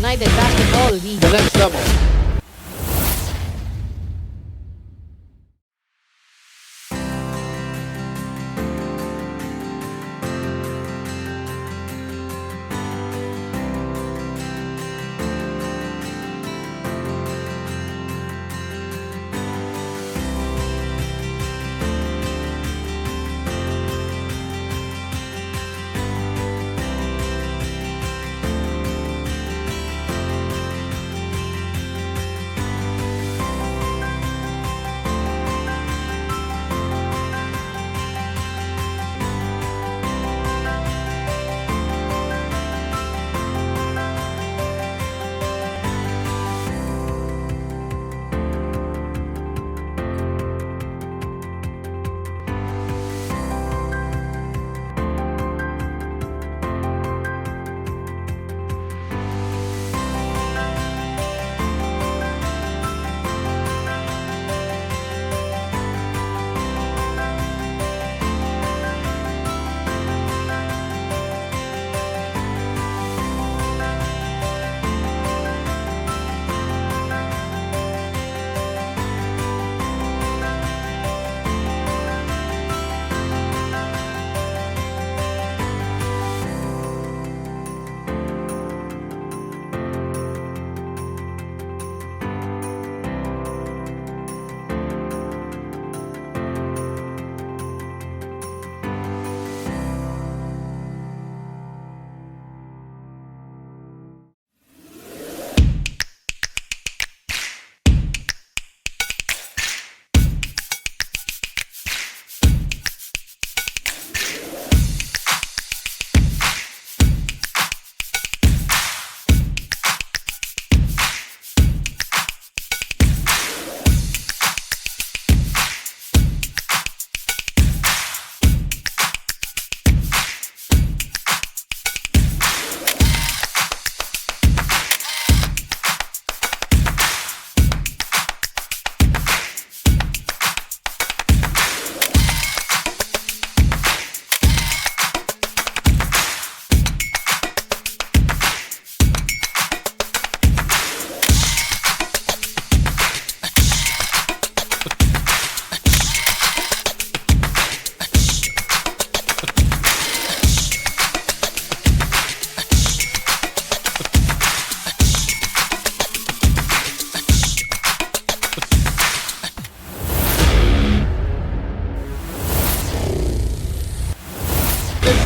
United Basketball League. The next level.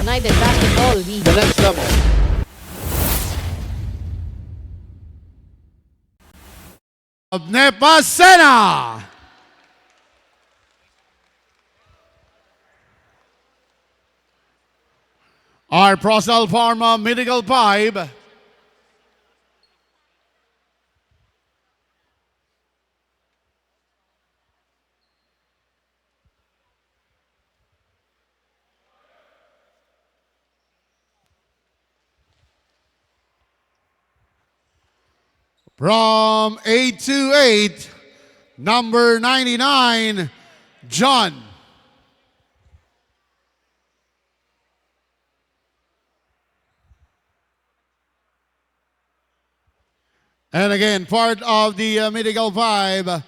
United Basketball League. The next level. Nepasena. Our Prosel Pharma Medical Pipe. From 828, number 99, Juan. And again, part of the medical vibe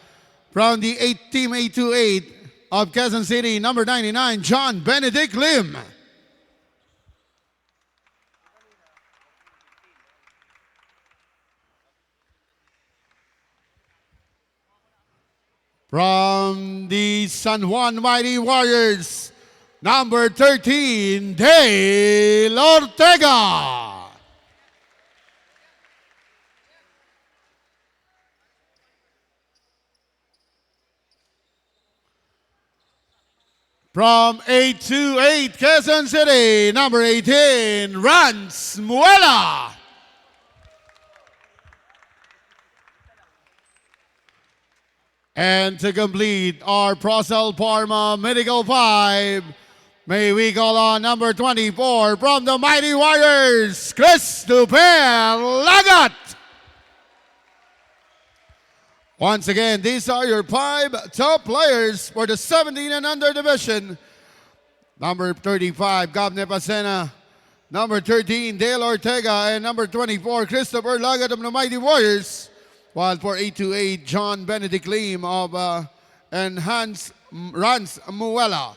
from the team 828 of Quezon City, number 99, John Benedict Lim. From the San Juan Mighty Warriors, number 13, Dale Ortega. From 828, Quezon City, number 18, Rans Muela. And to complete our Prosel Pharma Medical 5, may we call on number 24 from the Mighty Warriors, Christopher Lagat. Once again, these are your 5 top players for the 17 and under division. Number 35, Gab Nepasena. Number 13, Dale Ortega. And number 24, Christopher Lagat of the Mighty Warriors. While for 828, John Benedict Lim of and Rans Muela.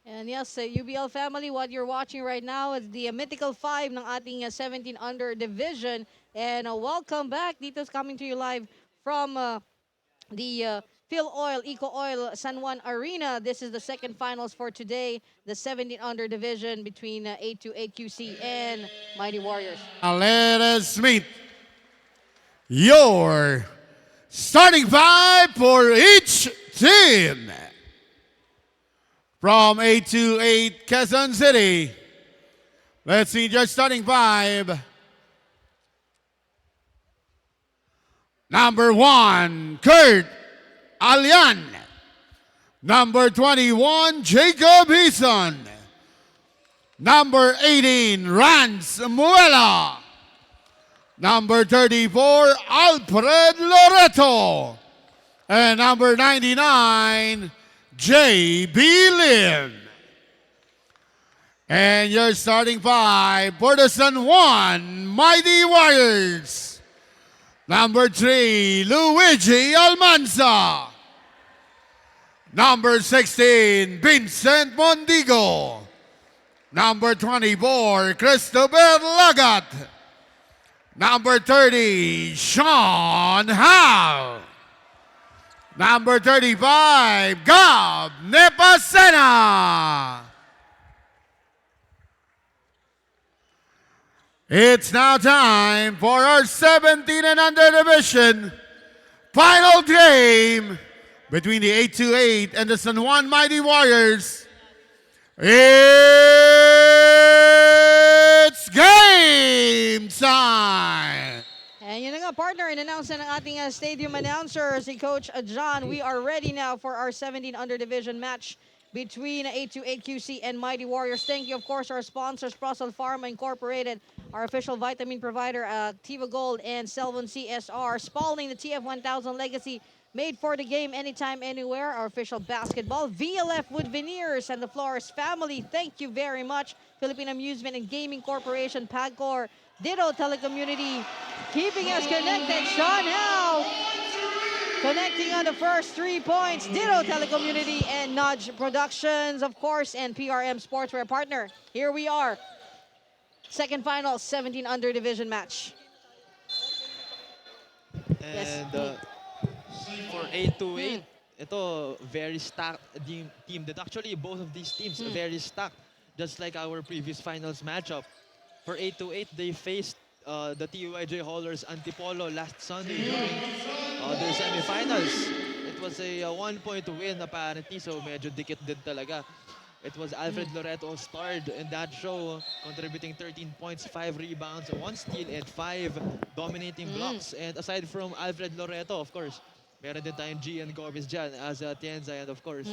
And yes, UBL family, what you're watching right now is the Mythical 5 ng ating 17 under division. And welcome back. Dito's coming to you live from the Phil Oil, Eco Oil San Juan Arena. This is the second finals for today, the 17 under division between 828 QC and Mighty Warriors. Now let us meet your starting five for each team. From 828 Quezon City, let's see your starting five. Number 1, Kurt Alian. Number 21, Jacob Hison. Number 18, Rans Muela. Number 34, Alfred Loreto. And number 99, J.B. Lim. And your starting five for the San Juan Mighty Warriors. Number 3, Luigi Almanza. Number 16, Vincent Mondigo. Number 24, Christopher Lagat. Number 30, Sean Howe. Number 35, Gab Nepasena. It's now time for our 17 and under division final game between the 828 and the San Juan Mighty Warriors. It's game time! And yun na nga, partner, in-announce na ng ating stadium announcer, si Coach John. We are ready now for our 17 under division match between 828 QC and Mighty Warriors. Thank you, of course, our sponsors, Procel Pharma Incorporated, our official vitamin provider, Activa Gold, and Selvon CSR. Spalding, the TF1000 Legacy, made for the game anytime, anywhere. Our official basketball, VLF Wood Veneers, and the Flores family. Thank you very much. Philippine Amusement and Gaming Corporation, PAGCOR, Ditto Telecommunity, keeping us connected. Sean Howe connecting on the first 3 points. Ditto Telecommunity and Nudge Productions, of course, and PRM Sportswear partner. Here we are. Second final, 17 under division match. And for 828, ito very stacked team. That actually both of these teams are very stacked, just like our previous finals matchup. For 828, they faced the TUIJ Haulers Antipolo last Sunday during their semifinals. It was a 1-point win apparently, so medyo dikit din talaga. It was Alfred Loreto starred in that show, contributing 13 points, 5 rebounds, 1 steal, and 5 dominating blocks. And aside from Alfred Loreto, of course, meron din tayong Gian Gomez dyan as Tienza, and of course,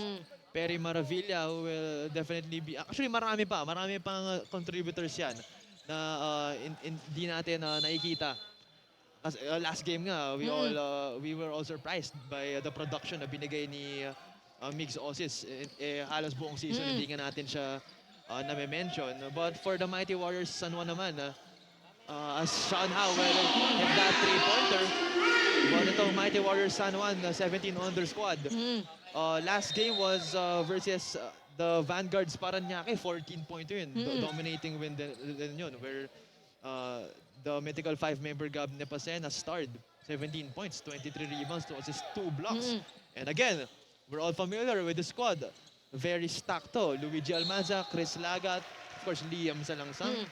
Perry Maravilla, who will definitely be... Actually, marami pang contributors yan na hindi natin nakikita. As last game nga, we were all surprised by the production na binigay ni Mix Osis. Halos buong season hindi nga natin siya name-mention. But for the Mighty Warriors San Juan naman, as Sean Howell hit that 3-pointer, but ito Mighty Warriors San Juan, 17 under squad. Last game was versus the Vanguards Paranaque, 14-point win. Dominating win din yun, where the Mythical 5-member Gab Nepasena starred 17 points, 23 rebounds, 2 assists, 2 blocks. And again, we're all familiar with the squad. Very stacked to. Luigi Almanza, Chris Lagat, of course, Liam Salangsang.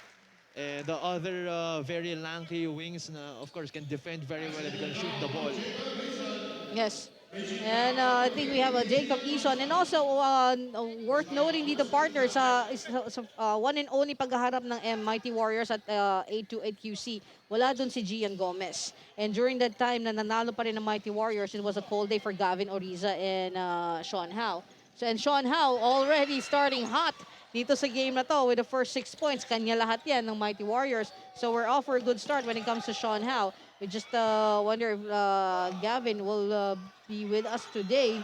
And the other very lanky wings na, of course, can defend very well and can shoot the ball. Yes. And I think we have Jacob Ison. And also, worth noting dito, partners, one and only paghaharap ng Mighty Warriors at 828 QC. Wala dun si Gian Gomez. And during that time na nanalo pa rin ng Mighty Warriors, it was a cold day for Gavin Oriza and Sean Howe. And Sean Howe already starting hot dito sa game na to with the first 6 points. Kanya lahat yan ng Mighty Warriors. So we're off for a good start when it comes to Sean Howe. We just wonder if Gavin will be with us today.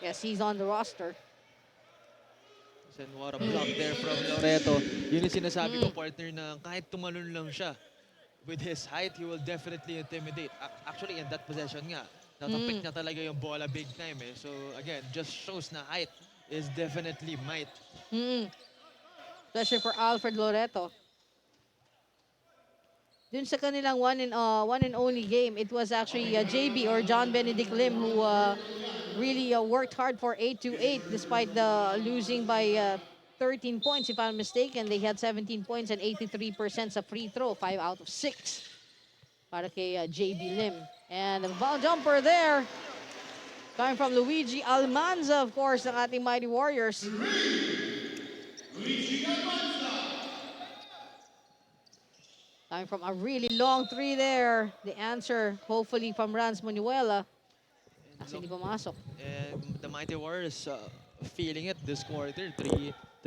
Yes, he's on the roster. And what a block there from Loreto. Yun yung sinasabi ko, partner, na kahit tumalon lang siya, with his height, he will definitely intimidate. Actually, in that possession nga, natapik niya talaga yung bola big time eh. So again, just shows na height is definitely might. Especially for Alfred Loreto. Dun sa kanilang one and only game, it was actually JB or John Benedict Lim who really worked hard for 8-8 despite the losing by 13 points if I'm mistaken. They had 17 points and 83% sa free throw, 5 out of 6 para kay JB Lim. And the foul jumper there coming from Luigi Almanza, of course, ng ating Mighty Warriors. Coming from a really long three there. The answer, hopefully, from Rans Manuela. Kasi hindi pumasok. And the Mighty Warriors feeling it this quarter.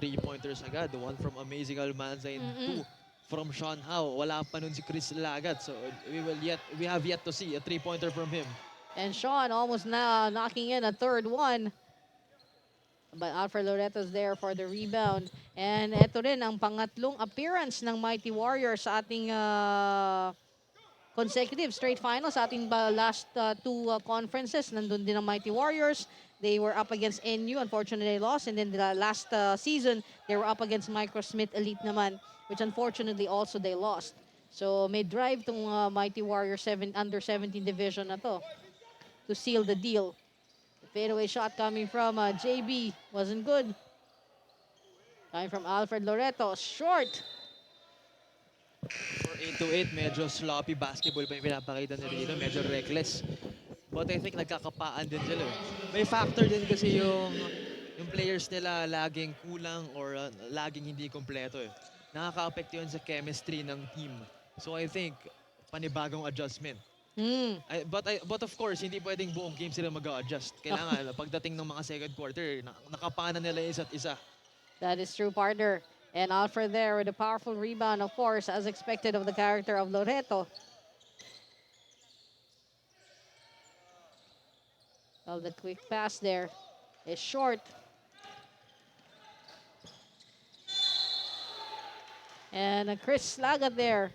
Three-pointers agad. The one from Amazing Almanza and two from Sean Howe. Wala pa nun si Chris Lagat. So we have yet to see a three-pointer from him. And Sean almost now knocking in a third one. But Alfred Loreto's there for the rebound. And ito rin ang pangatlong appearance ng Mighty Warriors sa ating consecutive straight finals. Sa ating last two conferences, nandun din ang Mighty Warriors. They were up against NU. Unfortunately, they lost. And then the last season, they were up against Microsmith Elite naman, which unfortunately also they lost. So may drive tong Mighty Warriors under 17 division na to seal the deal. Fadeaway shot coming from JB. Wasn't good. Coming from Alfred Loreto. Short. For 8-8, medyo sloppy basketball pa yung pinapakita nila dito. Medyo reckless. But I think nagkakapaan din sila. May factor din kasi yung players nila laging kulang or laging hindi kompleto. Nakaka-apekto yun sa chemistry ng team. So I think panibagong adjustment. But of course, hindi pwedeng buong game sila mag-adjust. Kailangan, pagdating ng mga second quarter, nakapana nila isa't isa. That is true, partner. And Alfred there with a powerful rebound, of course, as expected of the character of Loreto. Well, the quick pass there is short. And Chris Lagat there.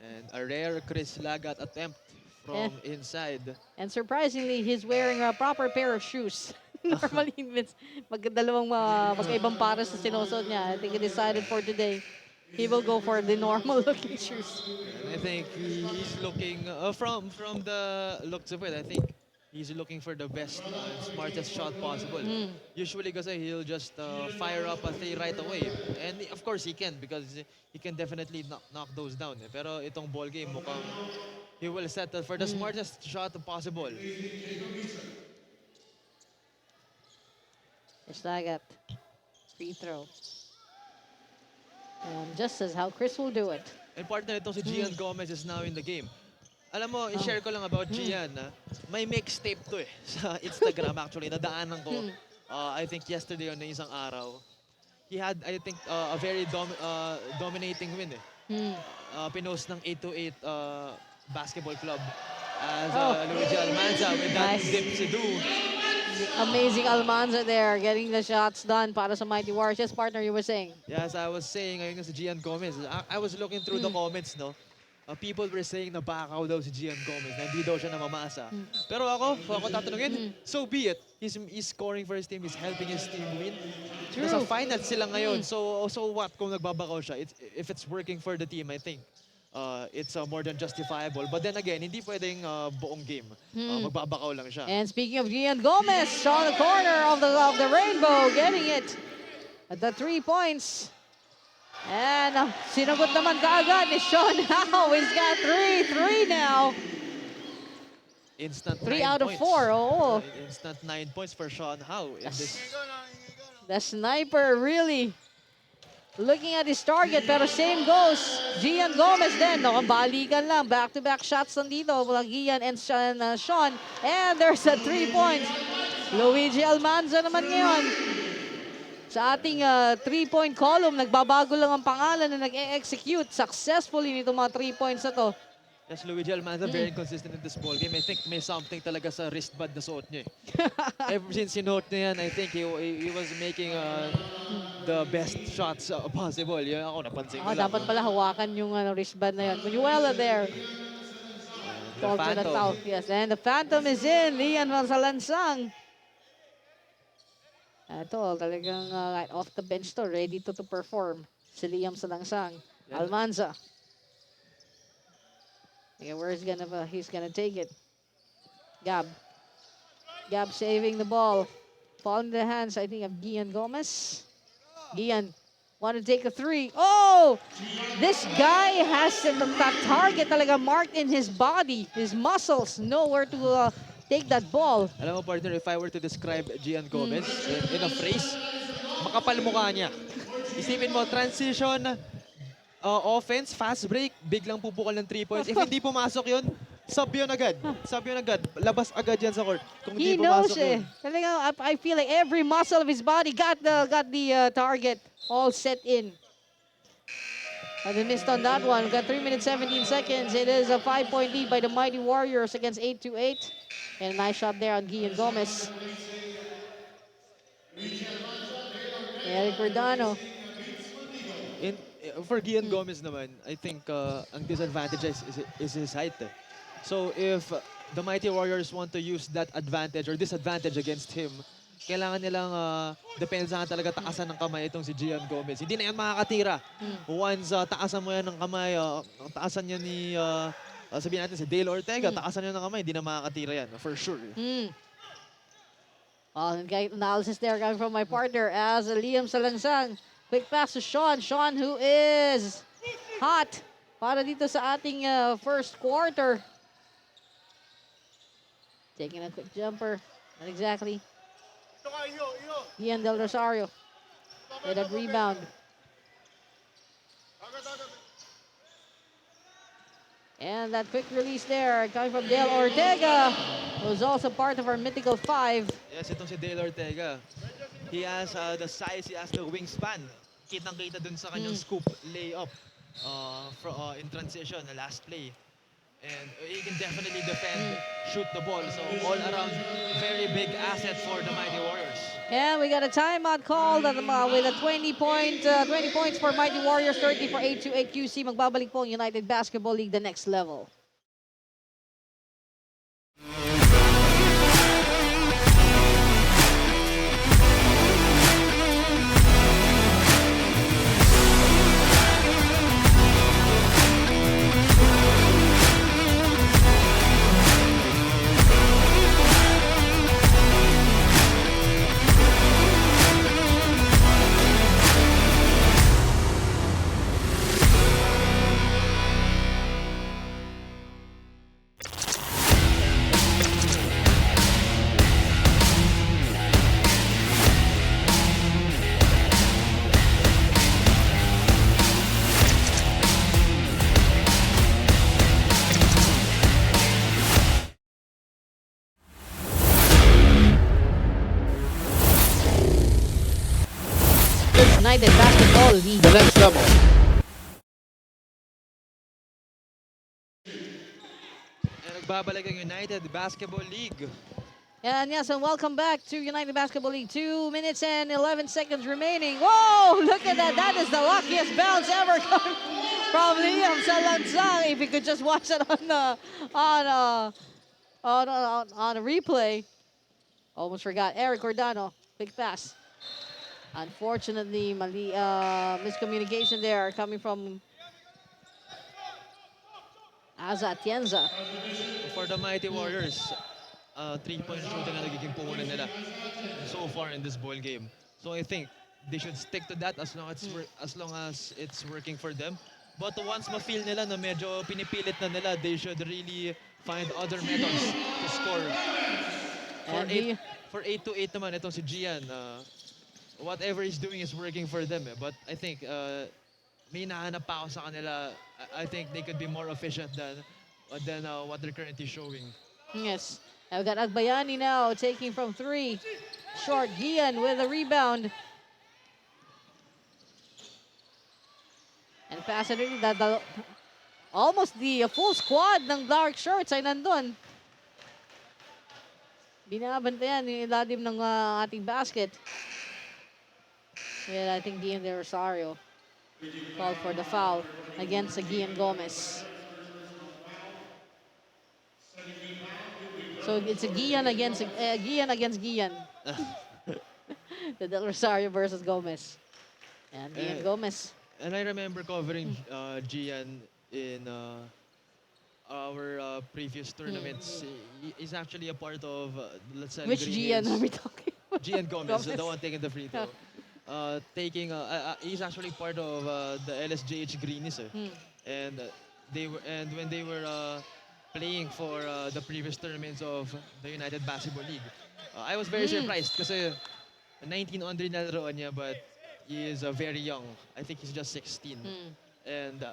And a rare Chris Lagat attempt from inside. And surprisingly, he's wearing a proper pair of shoes. Normally, magdalawang magkaibang pares na sinusuot niya. I think he decided for today, he will go for the normal-looking shoes. And I think he's looking, from the looks of it, I think he's looking for the best and smartest shot possible. Usually kasi he'll just fire up a three right away. And of course he can because he can definitely knock those down. Pero itong ball game mukhang he will settle for the smartest shot possible. It's Lagat. Free throw. And just as how Chris will do it. And partner itong si Gian Gomez is now in the game. Alam mo, i-share ko lang about Gian. May mixtape to sa Instagram actually. Nadaanan ko. I think yesterday on isang araw. He had, I think, a very dominating win pinost ng 8-8 basketball club as Luigi Almanza with that dip to do. Amazing Almanza there, getting the shots done para sa Mighty Warriors. Yes, partner, you were saying? Yes, I was saying, ayun nga si Gian Gomez. I was looking through the comments, no? People were saying na bakaw daw si Gian Gomez, na hindi daw siya namamasa. Pero ako tatanungin, so be it. He's scoring for his team, he's helping his team win. True. Nasa finals sila ngayon, so what kung nagbabakaw siya? If it's working for the team, I think it's more than justifiable. But then again, hindi pwedeng buong game. Magbabakaw lang siya. And speaking of Gian Gomez, on the corner of the rainbow, getting it at the 3 points. And sinagot naman kaagad ni Sean Howe. He's got 3 now. Instant 3 9 out of points. 4. Oh, Instant 9 points for Sean Howe. In this. the sniper really looking at his target. Pero same goes. Gian Gomez din. Nakabalikan lang. Back-to-back shots nandito. Gian and Sean. And there's a 3 points. Luigi Almanza naman ngayon. Sa ating 3-point column, nagbabago lang ang pangalan na nag-e-execute successfully nitong mga 3 points na to. Yes, Luigi Almanza, very consistent in this ball game. I think may something talaga sa wristband na suot niya. Ever since sinuot niya yan, I think he was making the best shots possible. Yun ako, napansin ko lang. Dapat pala hawakan yung wristband na yun. Manuela there. The Called for the Phantom. foul. Yes, and the Phantom is in. Lian Mansalansang. Ito, talagang right off the bench to, ready to perform. Si Liam Salangsang. Yan. Almanza. Okay, where he's gonna take it. Gab. Gab saving the ball. Ball in the hands, I think, of Gian Gomez. Gian want to take a three. Oh! This guy has that target talaga marked in his body, his muscles. Nowhere to take that ball. Alam mo, partner, if I were to describe Gian Gomez in a phrase, makapal mukha niya. Isipin mo, transition, offense, fast break, biglang pupukal ng 3 points. If hindi pumasok yun, sub yun agad. Sub yun agad. Labas agad yan sa court. Kung He hindi knows pumasok it. yun. Talagang, I feel like every muscle of his body got the target all set in. And they missed on that one. We've got 3 minutes, 17 seconds. It is a 5-point lead by the Mighty Warriors against 8-8. And a nice shot there on Gian Gomez. Eric Verdano. For Gian Gomez naman, I think ang disadvantage is his height. So if the Mighty Warriors want to use that advantage or disadvantage against him, kailangan nilang depensahan talaga taasan ng kamay itong si Gian Gomez. Hindi na yan makakatira. Once taasan mo yan ng kamay, taasan yan ni, sabihin natin si Dale Ortega, taasan yan ng kamay, hindi na makakatira yan, for sure. Analysis there coming from my partner as Liam Salansang. Quick pass to Sean. Sean who is hot para dito sa ating first quarter. Taking a quick jumper. Not exactly. Ian Del Rosario with that rebound. And that quick release there coming from Dale Ortega, who's also part of our mythical 5. Yes, itong si Dale Ortega. He has the size, he has the wingspan. Kitang-kita dun sa kanyang scoop layup in transition, the last play. And he can definitely defend, shoot the ball. So all around, very big asset for the Mighty Warriors. And we got a timeout called with a 20 points for Mighty Warriors, 30 for 8-8 QC. Magbabalik po ang United Basketball League, the next level. United Basketball League. The next level. And nagbabalik ang United Basketball League. And yes, and welcome back to United Basketball League. 2 minutes and 11 seconds remaining. Whoa, look at that. That is the luckiest bounce ever coming from Liam Salansang. If you could just watch it on a replay. Almost forgot. Eric Ordano, big pass. Unfortunately, miscommunication there coming from Aza Atienza. For the Mighty Warriors, 3-point shooting ang nagiging puhunan nila so far in this ball game. So I think they should stick to that as long as it's working for them. But once ma-feel nila na medyo pinipilit na nila, they should really find other methods to score. For 8-8 naman, itong si Gian, whatever he's doing is working for them. But I think may nahanap pa ako sa kanila. I think they could be more efficient than what they're currently showing. Yes. Now we've got Agbayani now taking from 3. Short. Gian with a rebound. And pass it in. Almost the full squad ng dark shirts ay nandun. Binabantayan yung ilalim ng ating basket. And I think Gian De Rosario called for the foul against Gian Gomez. So it's a Gian against Gian. The Del Rosario versus Gomez. And Gian Eh, Gomez. And I remember covering Gian in our previous tournaments. He's actually a part of Lasal Which Green Gian are Hills. we talking about? Gian Gomez, the Gomez. one taking the free throw. He's actually part of the LSJH Greenies. And and when they were playing for the previous tournaments of the United Basketball League, I was very surprised kasi 19 on din nalaroan niya, but he is very young. I think he's just 16. And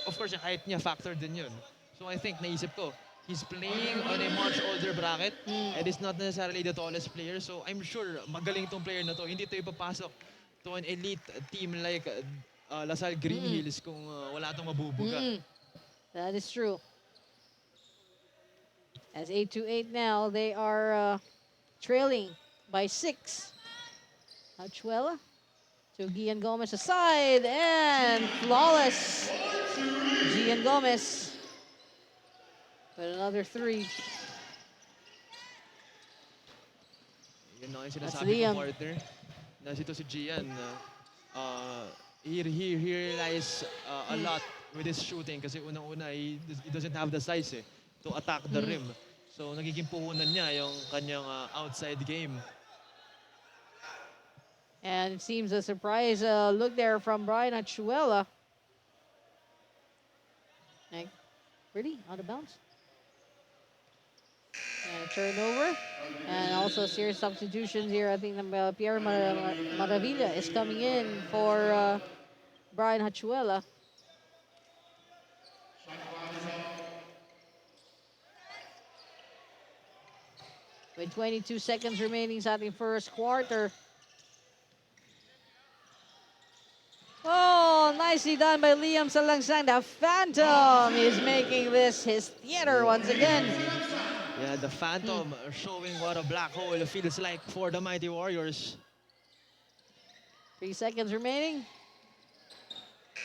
of course, yung height niya factor din yun. So I think naisip ko, he's playing on a much older bracket and is not necessarily the tallest player. So I'm sure magaling tong player na to. Hindi to ipapasok to an elite team like Lasal Green Hills kung wala tong mabubuga. That is true. As 8-8 now, they are trailing by 6. Achuela to Gian Gomez aside and flawless. Gian Gomez with another 3. Yun na yung That's sinasabi Liam. ko, partner. Na si Gian, he relies a lot with his shooting kasi unang-una, he doesn't have the size to attack the rim. So nagiging puhunan niya yung kanyang outside game. And it seems a surprise look there from Brian Achuela. Like, pretty out of bounds. And a turnover. And also serious substitutions here. I think Pierre Maravilla is coming in for Brian Achuela. With 22 seconds remaining sa ating first quarter. Oh, nicely done by Liam Salangsang. The Phantom is making this his theater once again. Yeah, the Phantom showing what a black hole feels like for the Mighty Warriors. 3 seconds remaining.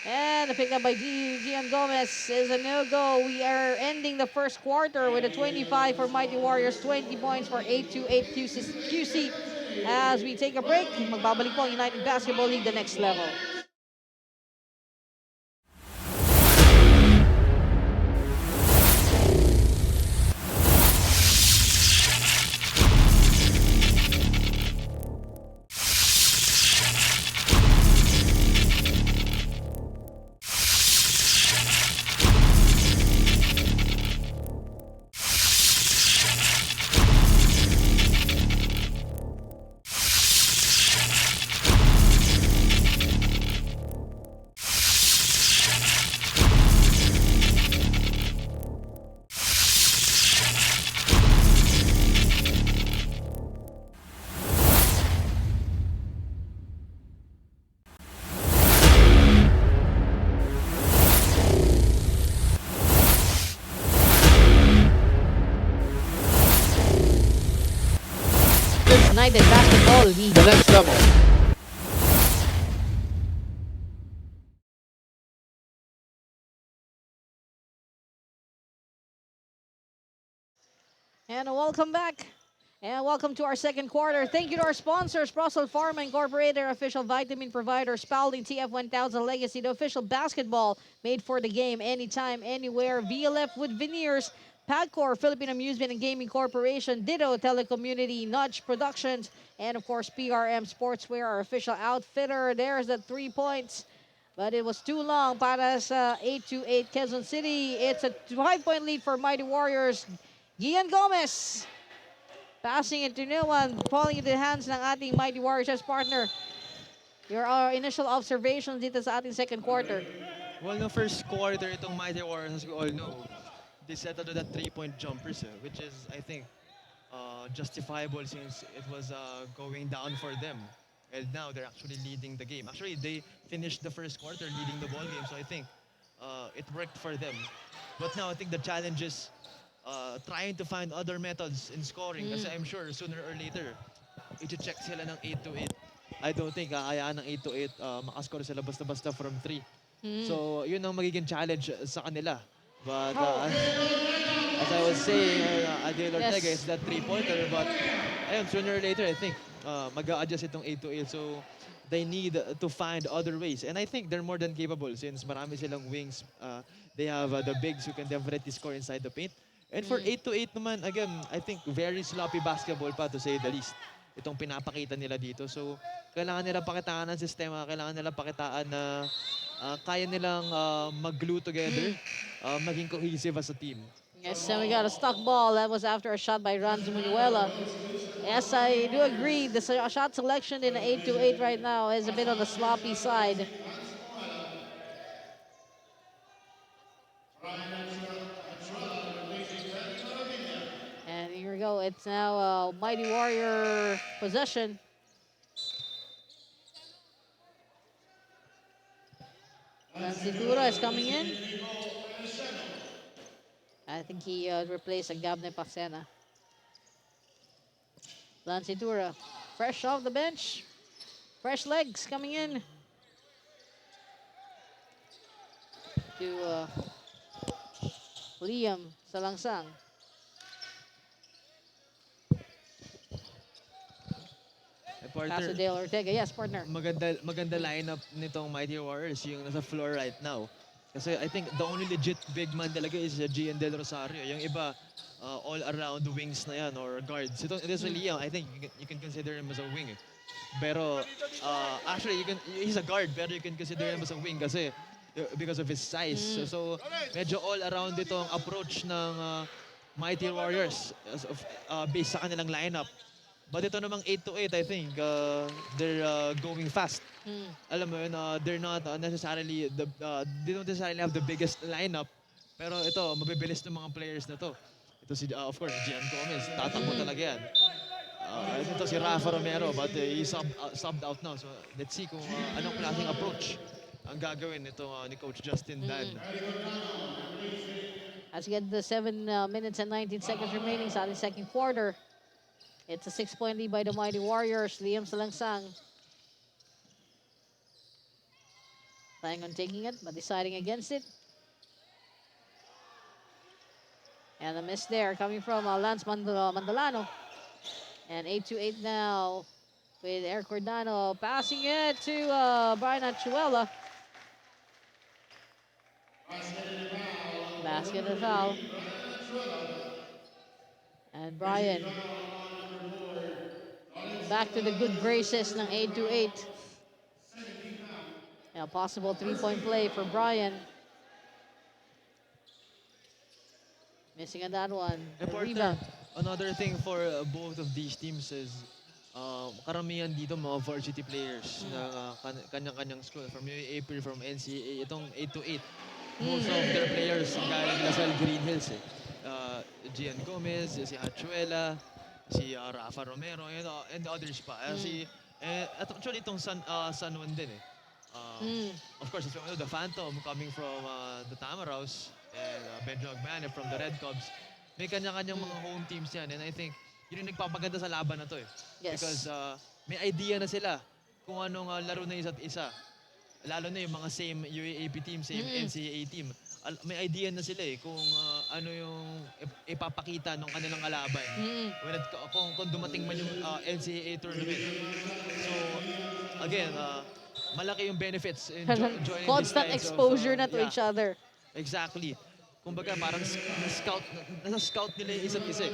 And the pickup by Gian Gomez is a no-go. We are ending the first quarter with a 25 for Mighty Warriors, 20 points for 8-8 QC. As we take a break, magbabalik po ang United Basketball League, the next level. United Basketball League. The next level. And welcome back. And welcome to our second quarter. Thank you to our sponsors, Brussels Pharma Incorporated, official vitamin provider, Spalding TF1000 Legacy, the official basketball made for the game, anytime, anywhere. VLF Wood Veneers, Pagcor, Philippine Amusement and Gaming Corporation, Ditto Telecommunity, Nudge Productions, and of course PRM Sportswear, our official outfitter. There's the 3 points. But it was too long para sa 8-8 Quezon City. It's a 5-point lead for Mighty Warriors. Gian Gomez passing it to no one, falling into the hands ng ating Mighty Warriors as partner. Your initial observations dito sa ating second quarter. Well, no first quarter, itong Mighty Warriors, as we all know, they settled to that 3-point jumpers, which is, I think, justifiable since it was going down for them. And now they're actually leading the game. Actually, they finished the first quarter leading the ball game, so I think it worked for them. But now I think the challenge is trying to find other methods in scoring kasi I'm sure sooner or later i-check sila ng 8 to 8. I don't think kakayaan ng 8 to 8 makascore sila basta-basta from 3. So yun ang magiging challenge sa kanila. But as I was saying, Adel Ortega Yes. is that 3-pointer. But ayun, sooner or later, I think mag-a-adjust itong 8 to 8. So they need to find other ways. And I think they're more than capable since marami silang wings. They have the bigs who can definitely score inside the paint. And for 8 to 8 naman, again, I think very sloppy basketball pa to say the least. Itong pinapakita nila dito. So kailangan nila pakitaan ng sistema, kailangan nila pakitaan na kaya nilang mag-glue together, maging cohesive as a team. Yes, and we got a stuck ball. That was after a shot by Ranz Munuela. Yes, I do agree. The shot selection in the 8 to 8 right now is a bit on the sloppy side. And here we go. It's now Mighty Warrior possession. Lanzitura is coming in. I think he replaced Gabne Pacena. Lanzitura, fresh off the bench. Fresh legs coming in. To Liam Salangsang. Pass to Dale Ortega. Yes, partner. Maganda lineup nitong Mighty Warriors yung nasa floor right now. Kasi I think the only legit big man talaga is Gian Del Rosario. Yung iba, all around the wings na yan or guards. Ito si Liam, I think you can consider him as a wing. Pero actually, he's a guard, pero you can consider him as a wing kasi because of his size. So medyo all around itong approach ng Mighty Warriors based sa kanilang lineup. But ito namang 8 to 8, I think they're going fast. Alam mo yun, they're not necessarily, they don't necessarily have the biggest lineup. Pero ito, mabibilis ng mga players na to. Ito si, of course, Gian Gomez, tatakbo talaga yan. Ito si Rafa Romero, but he's subbed out now. So let's see kung anong klaseng approach ang gagawin nito ni Coach Justin Dan. As we get the 7 minutes and 19 seconds remaining sa ating second quarter. It's a 6-point lead by the Mighty Warriors. Liam Salangsang planning on taking it, but deciding against it. And a miss there coming from Lance Mandalano. And 8 to 8 now with Eric Cordano passing it to Brian Achuela. Basket and foul. And Brian back to the good graces ng 8 to 8. A possible 3-point play for Brian. Missing on that one. Partner, another thing for both of these teams is karamihan dito mga varsity players na kanyang-kanyang school. From UAAP, from NCAA, itong 8 to 8. Most of their players galing Lasal Green Hills. Gian Gomez, si Achuela, si Rafa Romero, and others pa. Actually, itong San Juan din eh. Of course, as we know, the Phantom coming from the Tamaraws and Benjo Agbane from the Red Cubs. May kanya-kanyang mga home teams yan. And I think yun yung nagpapaganda sa laban na to eh. Yes. Because may idea na sila kung anong laro na isa't isa. Lalo na yung mga same UAAP team, same NCAA team. May idea na sila eh kung ano yung ipapakita ng kanilang kalaban kung dumating man yung NCAA tournament. So again, malaki yung benefits in joining constant these kinds exposure of, na to each other. Exactly. Kumbaga parang nasa-scout nila yung isa't isa.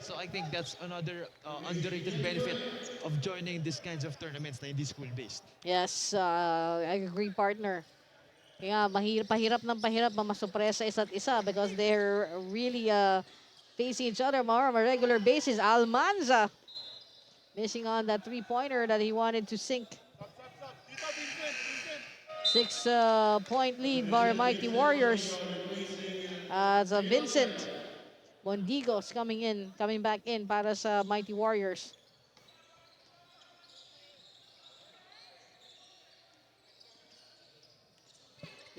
So I think that's another underrated benefit of joining these kinds of tournaments na hindi school-based. Yes, I agree, partner. Kaya pahirap mamasurpresa isa't isa because they're really facing each other more on a regular basis. Almanza missing on that 3-pointer that he wanted to sink. 6-point lead by Mighty Warriors. As Vincent Bondigos coming back in para sa Mighty Warriors.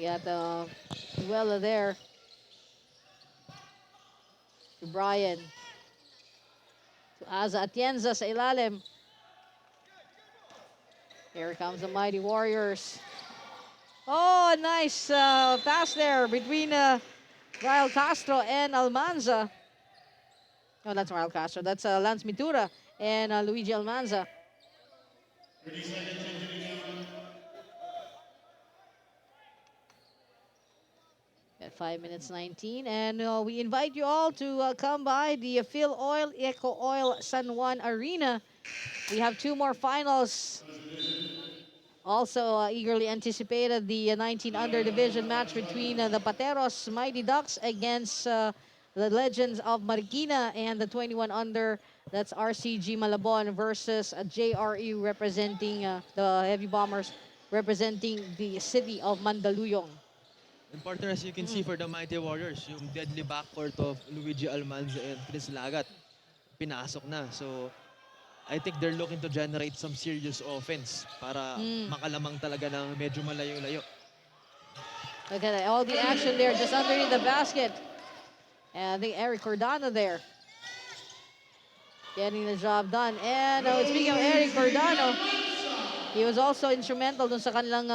We got Duella there. To Brian. To Aza Atienza sa ilalim. Here comes the Mighty Warriors. Oh, nice pass there between Rael Castro and Almanza. No, that's Rael Castro. That's Lance Mitura and Luigi Almanza. At 5 minutes 19. And we invite you all to come by the Phil Oil, Eco Oil San Juan Arena. We have 2 more finals. Also eagerly anticipated the 19 under division match between the Pateros Mighty Ducks against the Legends of Marikina, and the 21 under, that's RCG Malabon versus JRU representing the Heavy Bombers representing the city of Mandaluyong. And partner, as you can see for the Mighty Warriors, yung deadly backcourt of Luigi Almanza and Chris Lagat, pinasok na. So, I think they're looking to generate some serious offense para makalamang talaga ng medyo malayo-layo. Look at that, all the action there just underneath the basket. And I think Eric Cordano there getting the job done. And speaking of Eric Cordano, he was also instrumental dun sa kanilang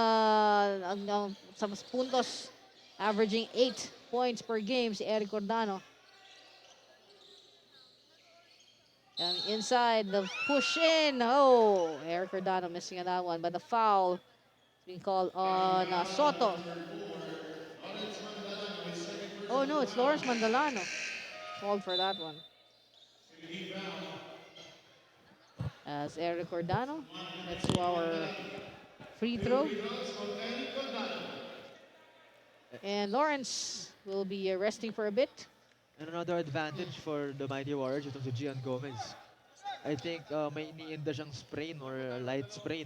sa puntos, averaging 8 points per game si Eric Cordano. And inside, the push in. Oh, Eric Cordano missing on that one. But the foul is being called on Soto. Oh no, it's Lawrence Mandalano. Called for that one. As Eric Cordano, that's our free throw. And Lawrence will be resting for a bit. And another advantage for the Mighty Warriors, itong si Gian Gomez. I think may iniinda siyang sprain or light sprain.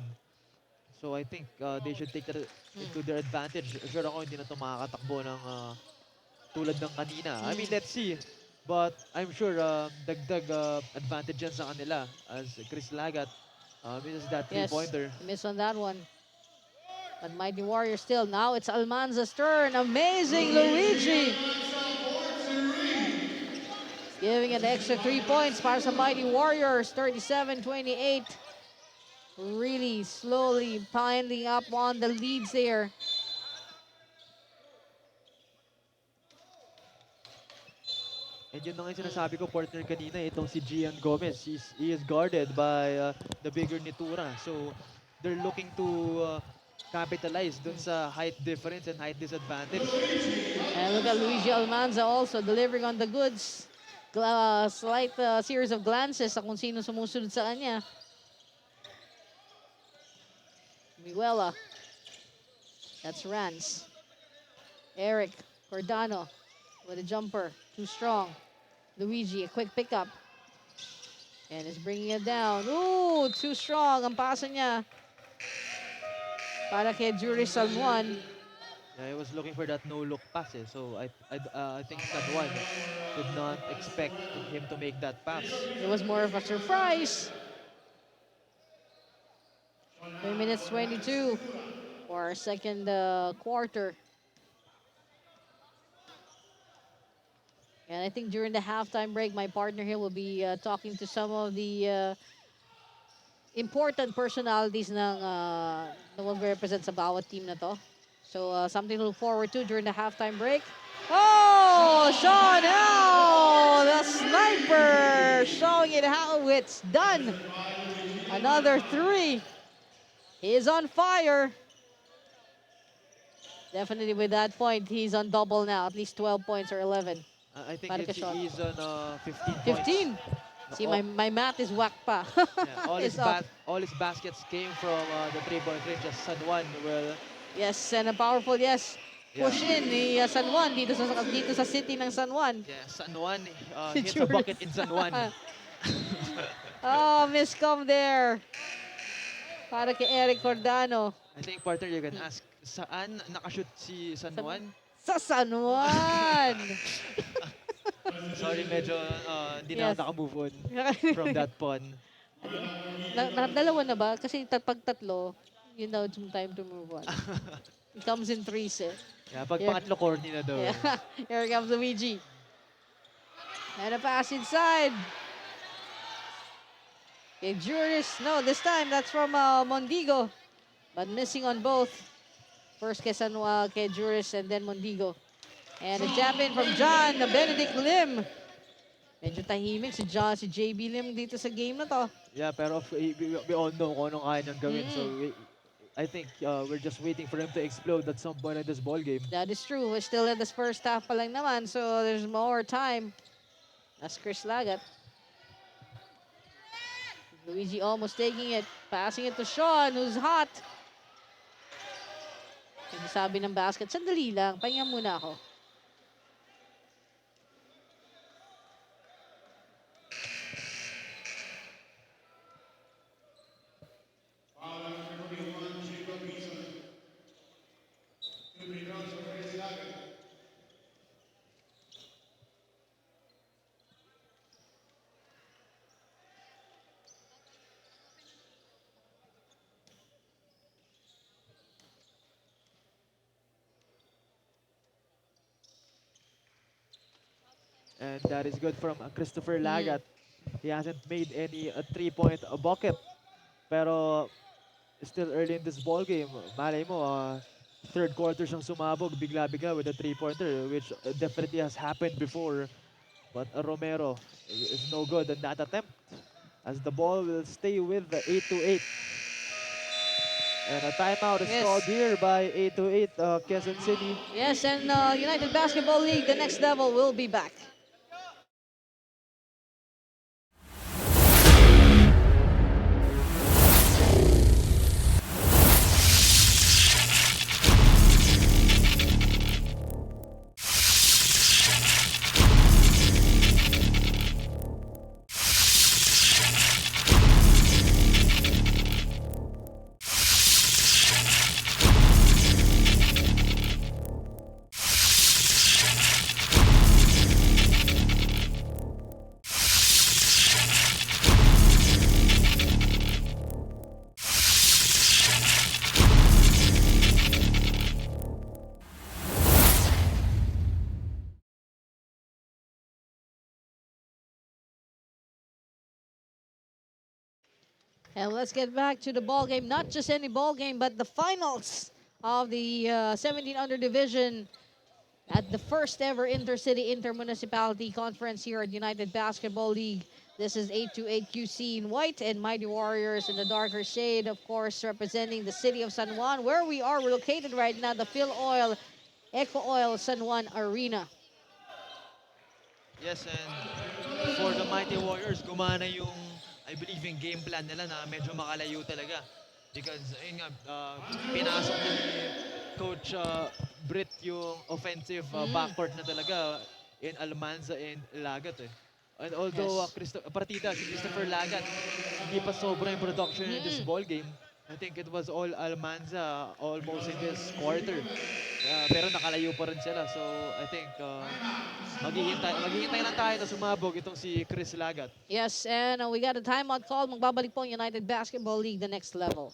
So I think they should take that into their advantage. Sure ako hindi na ito makakatakbo ng tulad ng kanina. I mean, let's see. But I'm sure dagdag advantage yan sa kanila as Chris Lagat misses that three-pointer. Yes, miss on that one. But Mighty Warriors still. Now it's Almanza's turn. Amazing Luigi. Giving an extra 3 points para sa Mighty Warriors. 37-28. Really slowly piling up on the leads there. And yun na nga yung sinasabi ko, partner kanina, itong si Gian Gomez. He is guarded by the bigger Nitura. So, they're looking to capitalize dun sa height difference and height disadvantage. And look at Luigi Almanza also delivering on the goods. Slight series of glances sa kung sino sumusunod sa kanya. Miguela. That's Rance. Eric Cordano with a jumper. Too strong. Luigi, a quick pickup. And is bringing it down. Ooh, too strong ang pasa niya. Para kay Jury Salmuan. I was looking for that no-look pass. So I think San Juan did not expect him to make that pass. It was more of a surprise. 3 minutes 22 for our second quarter. And I think during the halftime break, my partner here will be talking to some of the important personalities ng na mag-represent sa bawat team na to. So something to look forward to during the halftime break. Oh, Sean L, the sniper, showing it how it's done. Another 3. He is on fire. Definitely with that point, he's on double now, at least 12 points or 11. I think Marquezon. he's on 15 points. 15. See, my math is whack pa. Yeah, all his baskets came from the three-point range. As San Juan will. Yes, and a powerful push in ni San Juan dito sa city ng San Juan. Yeah, San Juan hits a bucket in San Juan. Oh, miscom there. Para kay Eric Cordano. I think, partner, you can ask, saan nakashoot si San Juan? Sa San Juan. Sorry, medyo hindi na ako naka-move on from that pun. Dalawa na ba? Kasi pag tatlo, yun daw yung time to move on. It comes in threes eh. Yeah, pag Yeah. pangatlo corny na daw. Yeah. Here comes Luigi. And a pass inside. Okay, Juris. No, this time that's from Mondigo. But missing on both. First kay kay Juris and then Mondigo. And a jump in from John, Benedict Lim. Medyo tahimik si John, si JB Lim dito sa game na to. Yeah, pero we all know kung anong kaya niyang gawin. So I think we're just waiting for him to explode at some point in this ball game. That is true. We're still in this first half pa lang naman, so there's more time. That's Chris Lagat. Luigi almost taking it, passing it to Sean, who's hot. Hindi sabi ng basket, sandali lang, pahinga muna ako. And that is good from Christopher Lagat. He hasn't made any three-point bucket. Pero still early in this ball game, malay mo, third quarter siyang sumabog bigla-bigla with a three-pointer, which definitely has happened before. But Romero is no good on that attempt, as the ball will stay with the 8-8. And a timeout is Yes. called here by 8-8 Quezon City. Yes, and United Basketball League, the next level, will be back. And let's get back to the ball game. Not just any ball game, but the finals of the 17 under division at the first ever intercity intermunicipality conference here at United Basketball League. This is 828QC in white and Mighty Warriors in the darker shade, of course, representing the city of San Juan, where we are located right now, the Phil Oil, Eco Oil San Juan Arena. Yes, and for the Mighty Warriors, gumana yung, I believe, yung game plan nila na medyo makalayo talaga. Because, ayun nga, pinasok ni Coach Britt yung offensive backcourt na talaga in Almanza and Lagat eh. And although partida si Christopher Lagat, hindi pa sobra yung production in this ball game. I think it was all Almanza almost in this quarter. Pero nakalayo pa rin sila. So I think maghihintay lang tayo na sumabog itong si Chris Lagat. Yes, and we got a timeout call. Magbabalik po ang United Basketball League, the next level.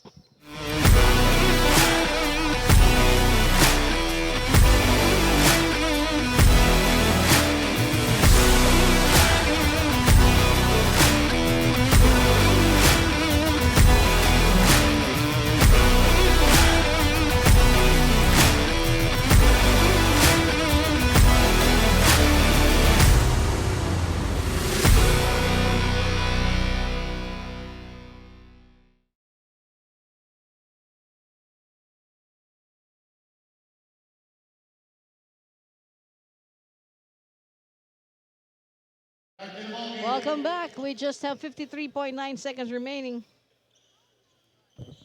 Welcome back. We just have 53.9 seconds remaining.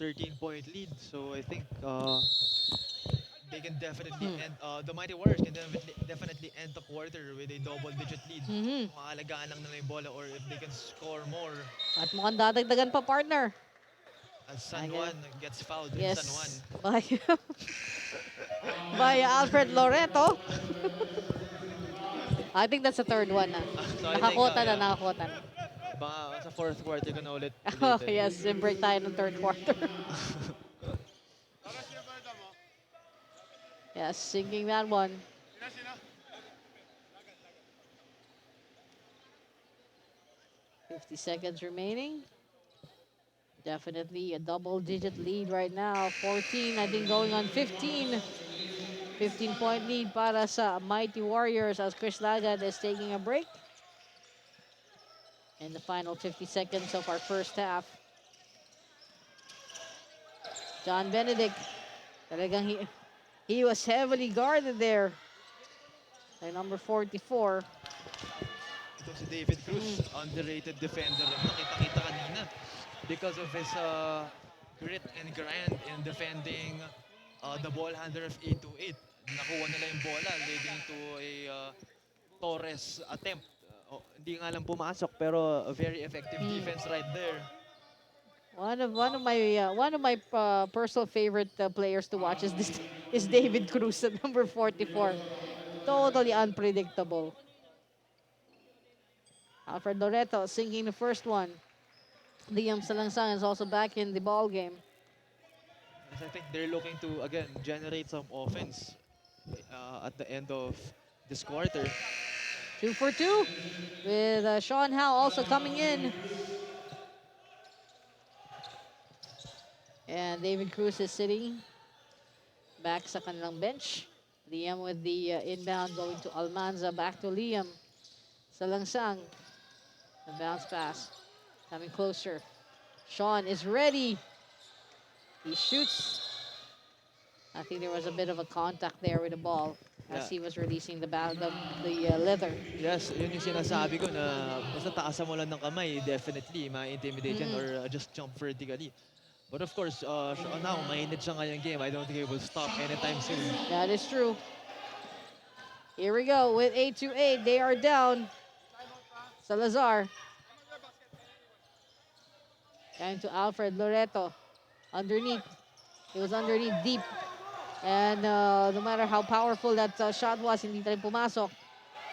13-point lead. So I think they can definitely end, the Mighty Warriors can definitely end the quarter with a double-digit lead. Maalagaan lang nila yung bola or if they can score more At mukhang dadagdagan pa, partner. as San Juan gets fouled in Yes. San Juan. By Alfred Loreto. I think that's the third one na. So I think, Nakakota na, yeah, nakakota na. baka sa fourth quarter ka na ulit. Oh, ulitin. yes, break tayo ng third quarter. Yes, sinking that one. $50 remaining. Definitely a double-digit lead right now. 14, I think going on 15. 15-point lead para sa Mighty Warriors as Chris Lagat is taking a break. In the final 50 seconds of our first half. John Benedict, talagang he was heavily guarded there by number 44. Ito si David Cruz, underrated defender. Nakita-kita kanina because of his grit and grind in defending the ball handler of 828. Nakuha nila yung bola leading to a Torres attempt. Hindi nga lang pumasok pero a very effective defense right there. One of my personal favorite players to watch is this is David Cruz at number 44. Totally unpredictable. Alfred Loreto sinking the first one. Liam Salangsang is also back in the ball game. As I think they're looking to again generate some offense at the end of this quarter. 2 for 2 with Sean Howe also coming in. And David Cruz is sitting back sa kanilang bench. Liam with the inbound going to Almanza. Back to Liam. Salangsang. The bounce pass. Coming closer. Sean is ready. He shoots. I think there was a bit of a contact there with the ball as he was releasing the leather. Yes, yun yung sinasabi ko na basta taasan mo lang ng kamay, definitely ma-intimidate yan or just jump vertically. But of course, now, mainit siya ngayong game. I don't think it will stop anytime soon. That is true. Here we go with 8-8. They are down. Salazar. Going to Alfred Loreto. Underneath. It was underneath deep. And no matter how powerful that shot was, hindi tayo pumasok.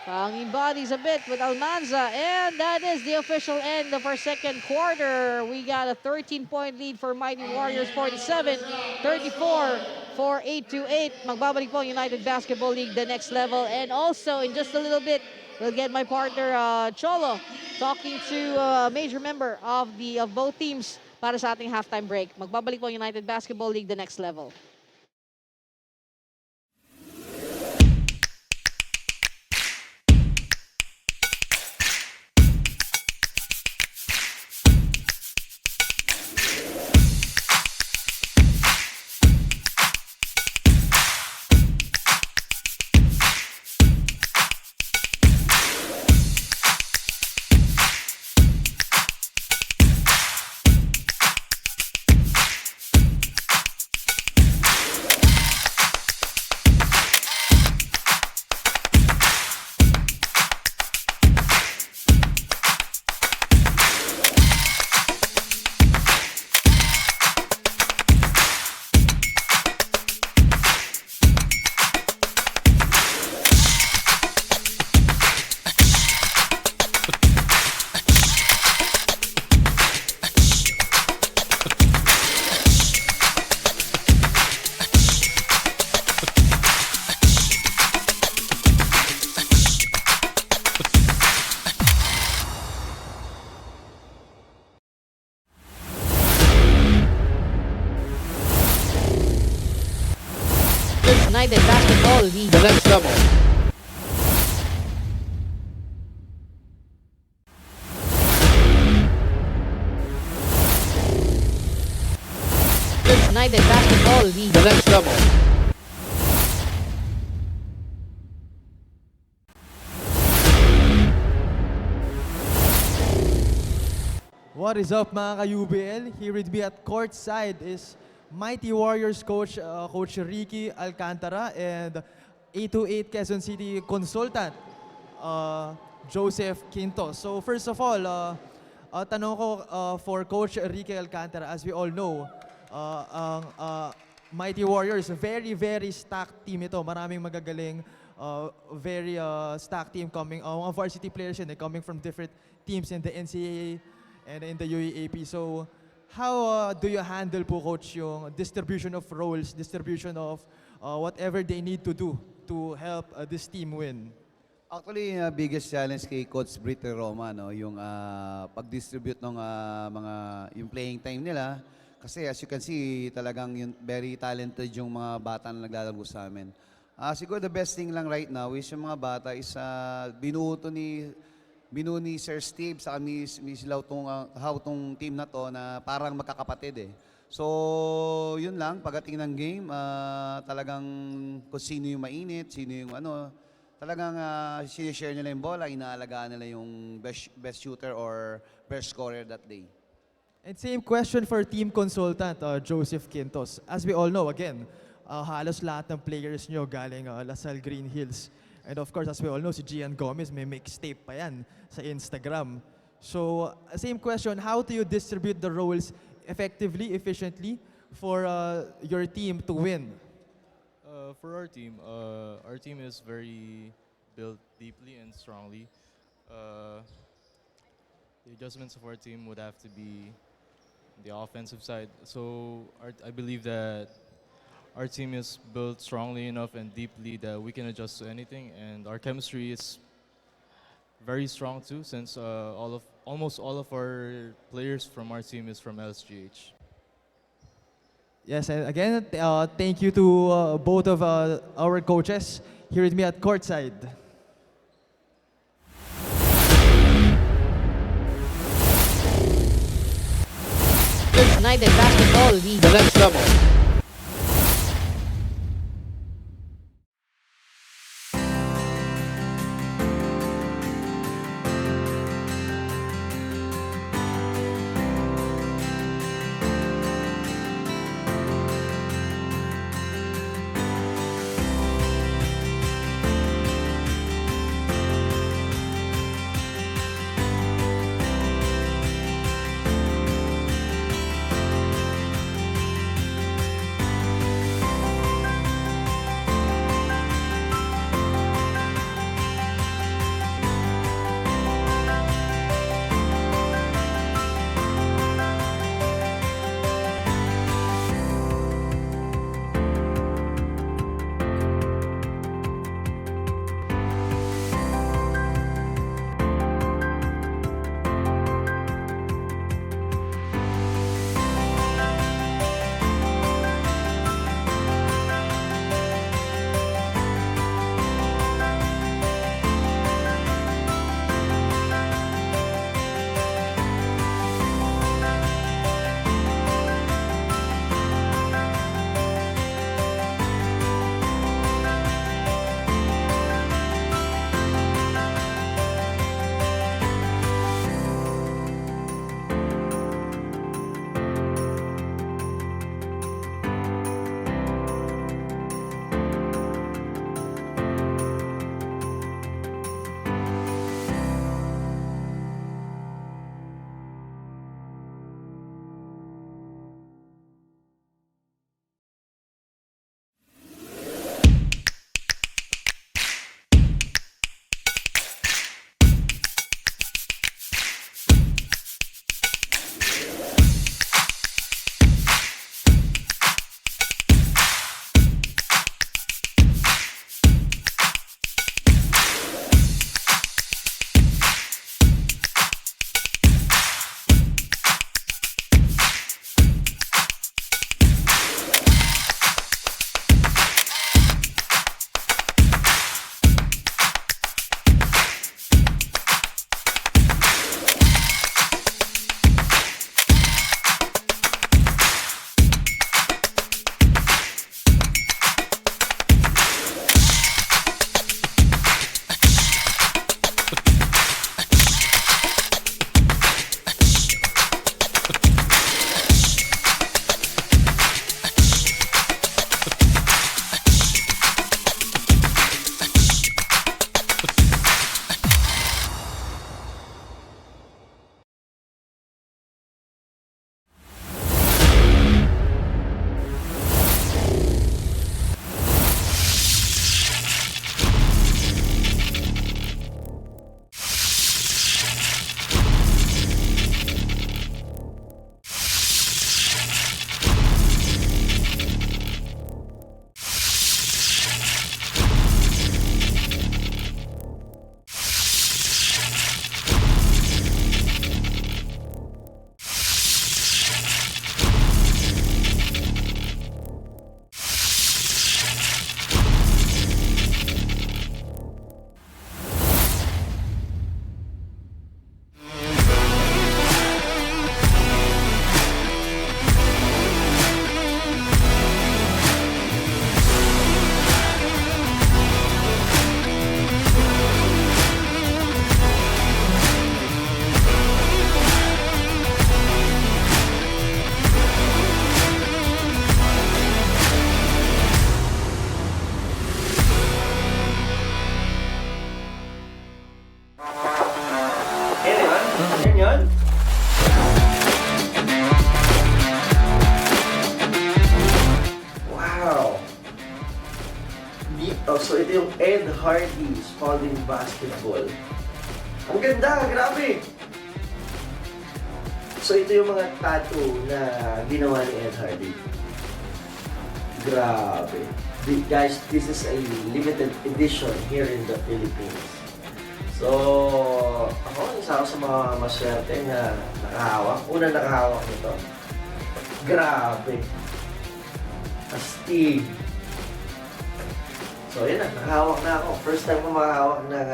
Hanging bodies a bit with Almanza. And that is the official end of our second quarter. We got a 13-point lead for Mighty Warriors, 47-34 for 8-8. Magbabalik po ang United Basketball League, the next level. And also, in just a little bit, we'll get my partner, Cholo, talking to a major member of both teams para sa ating halftime break. Magbabalik po ang United Basketball League, the next level. United Basketball League. The next level. United Basketball League. The next level. What is up mga ka-UBL? Here with me at courtside is Mighty Warriors coach Coach Ricky Alcantara and 828 Quezon City consultant Joseph Quinto. So first of all, tanong ko for Coach Ricky Alcantara, as we all know, ang Mighty Warriors, very stacked team ito. Maraming magagaling, very stacked team coming, mga varsity players yun, coming from different teams in the NCAA and in the UAAP. So, how do you handle po, Coach, yung distribution of roles, distribution of whatever they need to do to help this team win? Actually, biggest challenge kay Coach Brito Roma, no, yung pag-distribute ng mga yung playing time nila. Kasi as you can see, talagang yung very talented yung mga bata na naglalaro sa amin. Siguro the best thing lang right now is yung mga bata is binuo ni Sir Steve sa Miss Lau tong team na to na parang magkakapatid eh. So, yun lang, pagdating ng game, talagang kung sino yung mainit, sino yung talagang sinishare nila yung bola, inaalagaan nila yung best shooter or best scorer that day. And same question for team consultant, Joseph Quintos. As we all know, again, halos lahat ng players nyo galing Lasal Green Hills. And of course, as we all know, si Gian Gomez may mixtape pa yan sa Instagram. So, same question, how do you distribute the roles effectively, efficiently for your team to win? For our team is very built deeply and strongly. The adjustments of our team would have to be the offensive side. So I believe that our team is built strongly enough and deeply that we can adjust to anything, and our chemistry is very strong too, since almost all of our players from our team is from LSGH. Yes, and again, thank you to both of our coaches here with me at courtside. United Basketball leads The next level. Hardy Spalding Basketball. Ang ganda, grabe! So ito yung mga tattoo na ginawa ni Ed Hardy. Grabe. Guys, this is a limited edition here in the Philippines. So, ako, isa ako sa mga maswerte na nakahawak. Unang nakahawak nito. Grabe. Astig. So, yun na. Nakahawak na ako. First time ko makahawak ng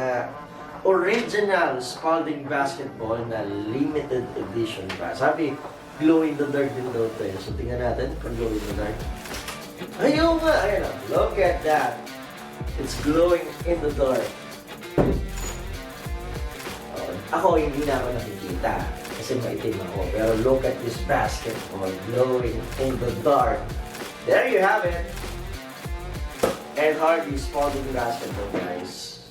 original Spalding Basketball na limited edition pa. Sabi, glow in the dark din daw ito. So, tingnan natin kung glow in the dark. Ayun nga! Ayun na. Look at that. It's glowing in the dark. Ako, hindi na ako nakikita kasi maitim ako. Pero look at this basketball glowing in the dark. There you have it. And Hardy Spalding Basketball, guys.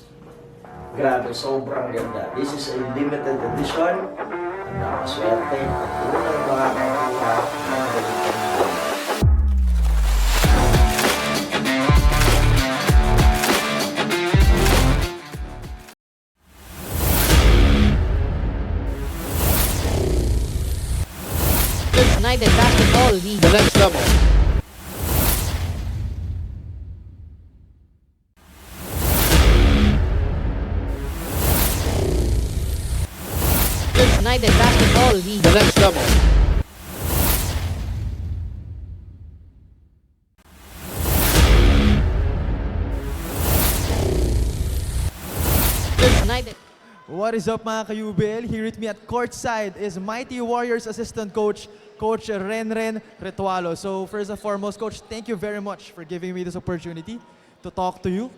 Grabe, sobrang ganda. This is a limited edition. Nakaswerte. Unang makakakuha ng ganitong. United Basketball League. The next level. United Basketball League. The next level. United. What is up mga ka-UBL? Here with me at courtside is Mighty Warriors assistant coach, Coach Renren Retualo. So first and foremost, Coach, thank you very much for giving me this opportunity to talk to you.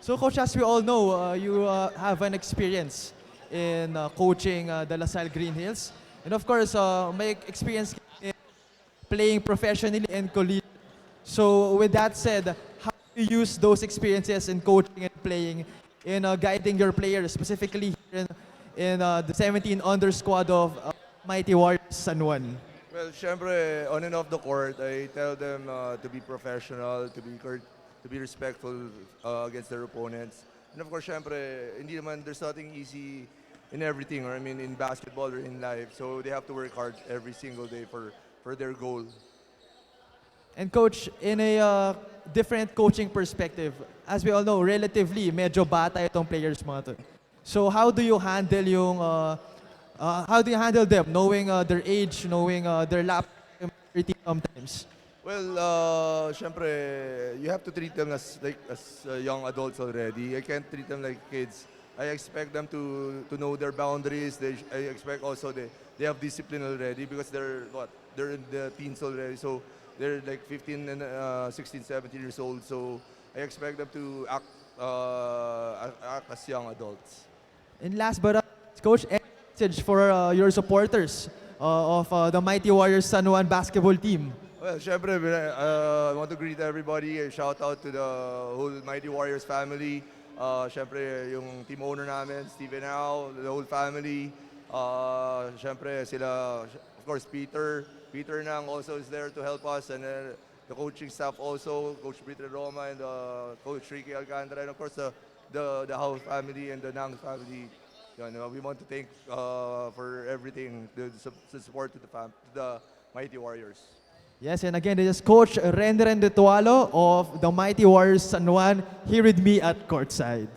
So Coach, as we all know, you have an experience in coaching the LaSalle Green Hills. And of course, may experience in playing professionally and collegiate. So with that said, how do you use those experiences in coaching and playing in guiding your players, specifically here in the 17 under squad of Mighty Warriors San Juan? Well, syempre, on and off the court, I tell them to be professional, to be respectful against their opponents. And of course, syempre, hindi naman, there's nothing easy in everything, or I mean, in basketball or in life. So they have to work hard every single day for their goal. And Coach, in a different coaching perspective, as we all know, relatively, medyo bata itong players mga to. So how do you handle yung, how do you handle them, knowing their age, knowing their maturity sometimes? Well, syempre, you have to treat them as young adults already. I can't treat them like kids. I expect them to know their boundaries. I expect also they have discipline already because they're in the teens already. So they're like 15 and 16, 17 years old. So I expect them to act as young adults. And last but not least, Coach, any message for your supporters of the Mighty Warriors San Juan basketball team? Well, syempre, I want to greet everybody. A shout out to the whole Mighty Warriors family. Syempre, yung team owner namin, Steven Howe, the whole family. Syempre, sila, of course, Peter Nang also is there to help us, and the coaching staff also, Coach Peter Roma and Coach Ricky Alcantara, and of course the Howe family and the Nang family. We want to thank for everything, the support to the Mighty Warriors. Yes, and again, this is Coach Renren Retualo of the Mighty Warriors San Juan here with me at courtside.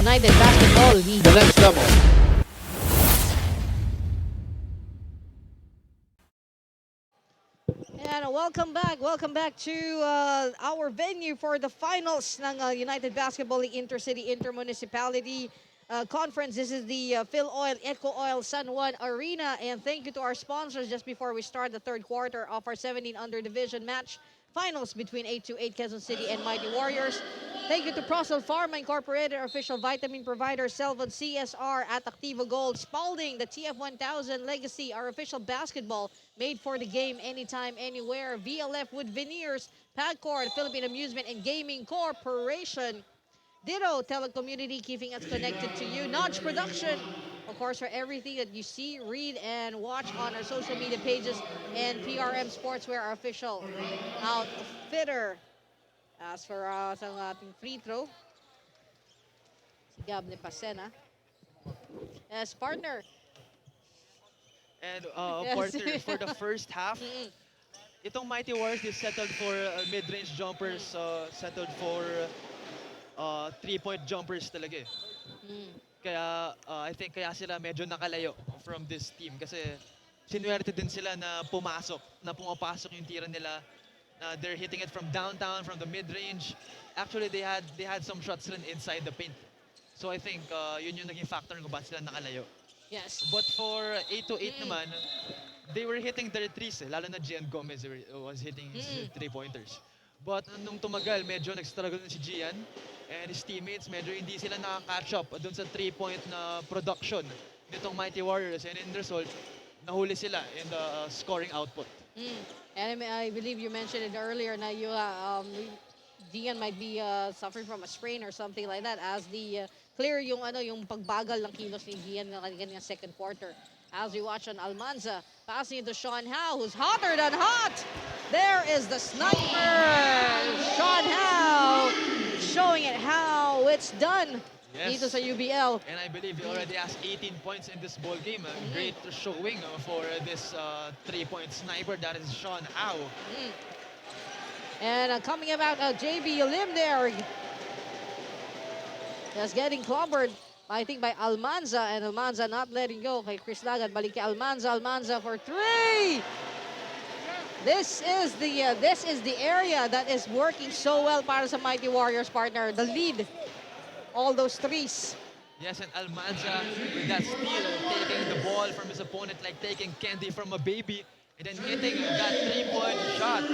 United Basketball League. The next level. And welcome back to our venue for the finals ng United Basketball League Intercity Intermunicipality Conference. This is the Phil Oil, Eco Oil San Juan Arena. And thank you to our sponsors just before we start the third quarter of our 17 under division match finals between 828 Quezon City and Mighty Warriors. Thank you to Procel Pharma Incorporated, our official vitamin provider, Selvon CSR at Activo Gold, Spalding, the TF1000 Legacy, our official basketball made for the game anytime, anywhere, VLF Wood Veneers, Pagcor, Philippine Amusement and Gaming Corporation, Ditto Telecommunity, keeping us connected to you, Notch Production, of course, for everything that you see, read, and watch on our social media pages, and PRM Sportswear, our official outfitter. As for sa ating free throw, si Gabne Pasena as partner. And Yes. partner, for the first half, itong Mighty Warriors, they settled for mid-range jumpers, settled for 3-point jumpers talaga eh. Kaya I think kaya sila medyo nakalayo from this team kasi sinuwerte din sila na pumapasok yung tira nila. They're hitting it from downtown, from the mid-range. Actually, they had some shots rin inside the paint. So I think yun yung naging factor kung bakit sila nakalayo. Yes. But for 8-8 naman, they were hitting their threes eh. Lalo na Gian Gomez was hitting his three-pointers. But nung tumagal, medyo nag-struggle na si Gian and his teammates, medyo hindi sila nakaka-catch up dun sa 3-point na production nitong Mighty Warriors. And in the result, nahuli sila in the scoring output. And I believe you mentioned it earlier na you, Gian might be suffering from a sprain or something like that as the clear yung pagbagal ng kilos ni Gian ng kanyang second quarter. As we watch on Almanza, passing it to Sean Howe, who's hotter than hot. There is the sniper, Sean Howe, showing it how it's done. Yes. Dito sa UBL. And I believe he already has 18 points in this ball game. A great showing for this 3-point sniper. That is Sean Howe. And coming about JB Lim there. Just getting clobbered, I think, by Almanza. And Almanza not letting go. Kay Chris Lagat, balik kay Almanza. Almanza for 3! This is the area that is working so well para sa Mighty Warriors, partner. The lead. All those threes. Yes, and Almanza with that steal, taking the ball from his opponent like taking candy from a baby, and then hitting that 3-point shot.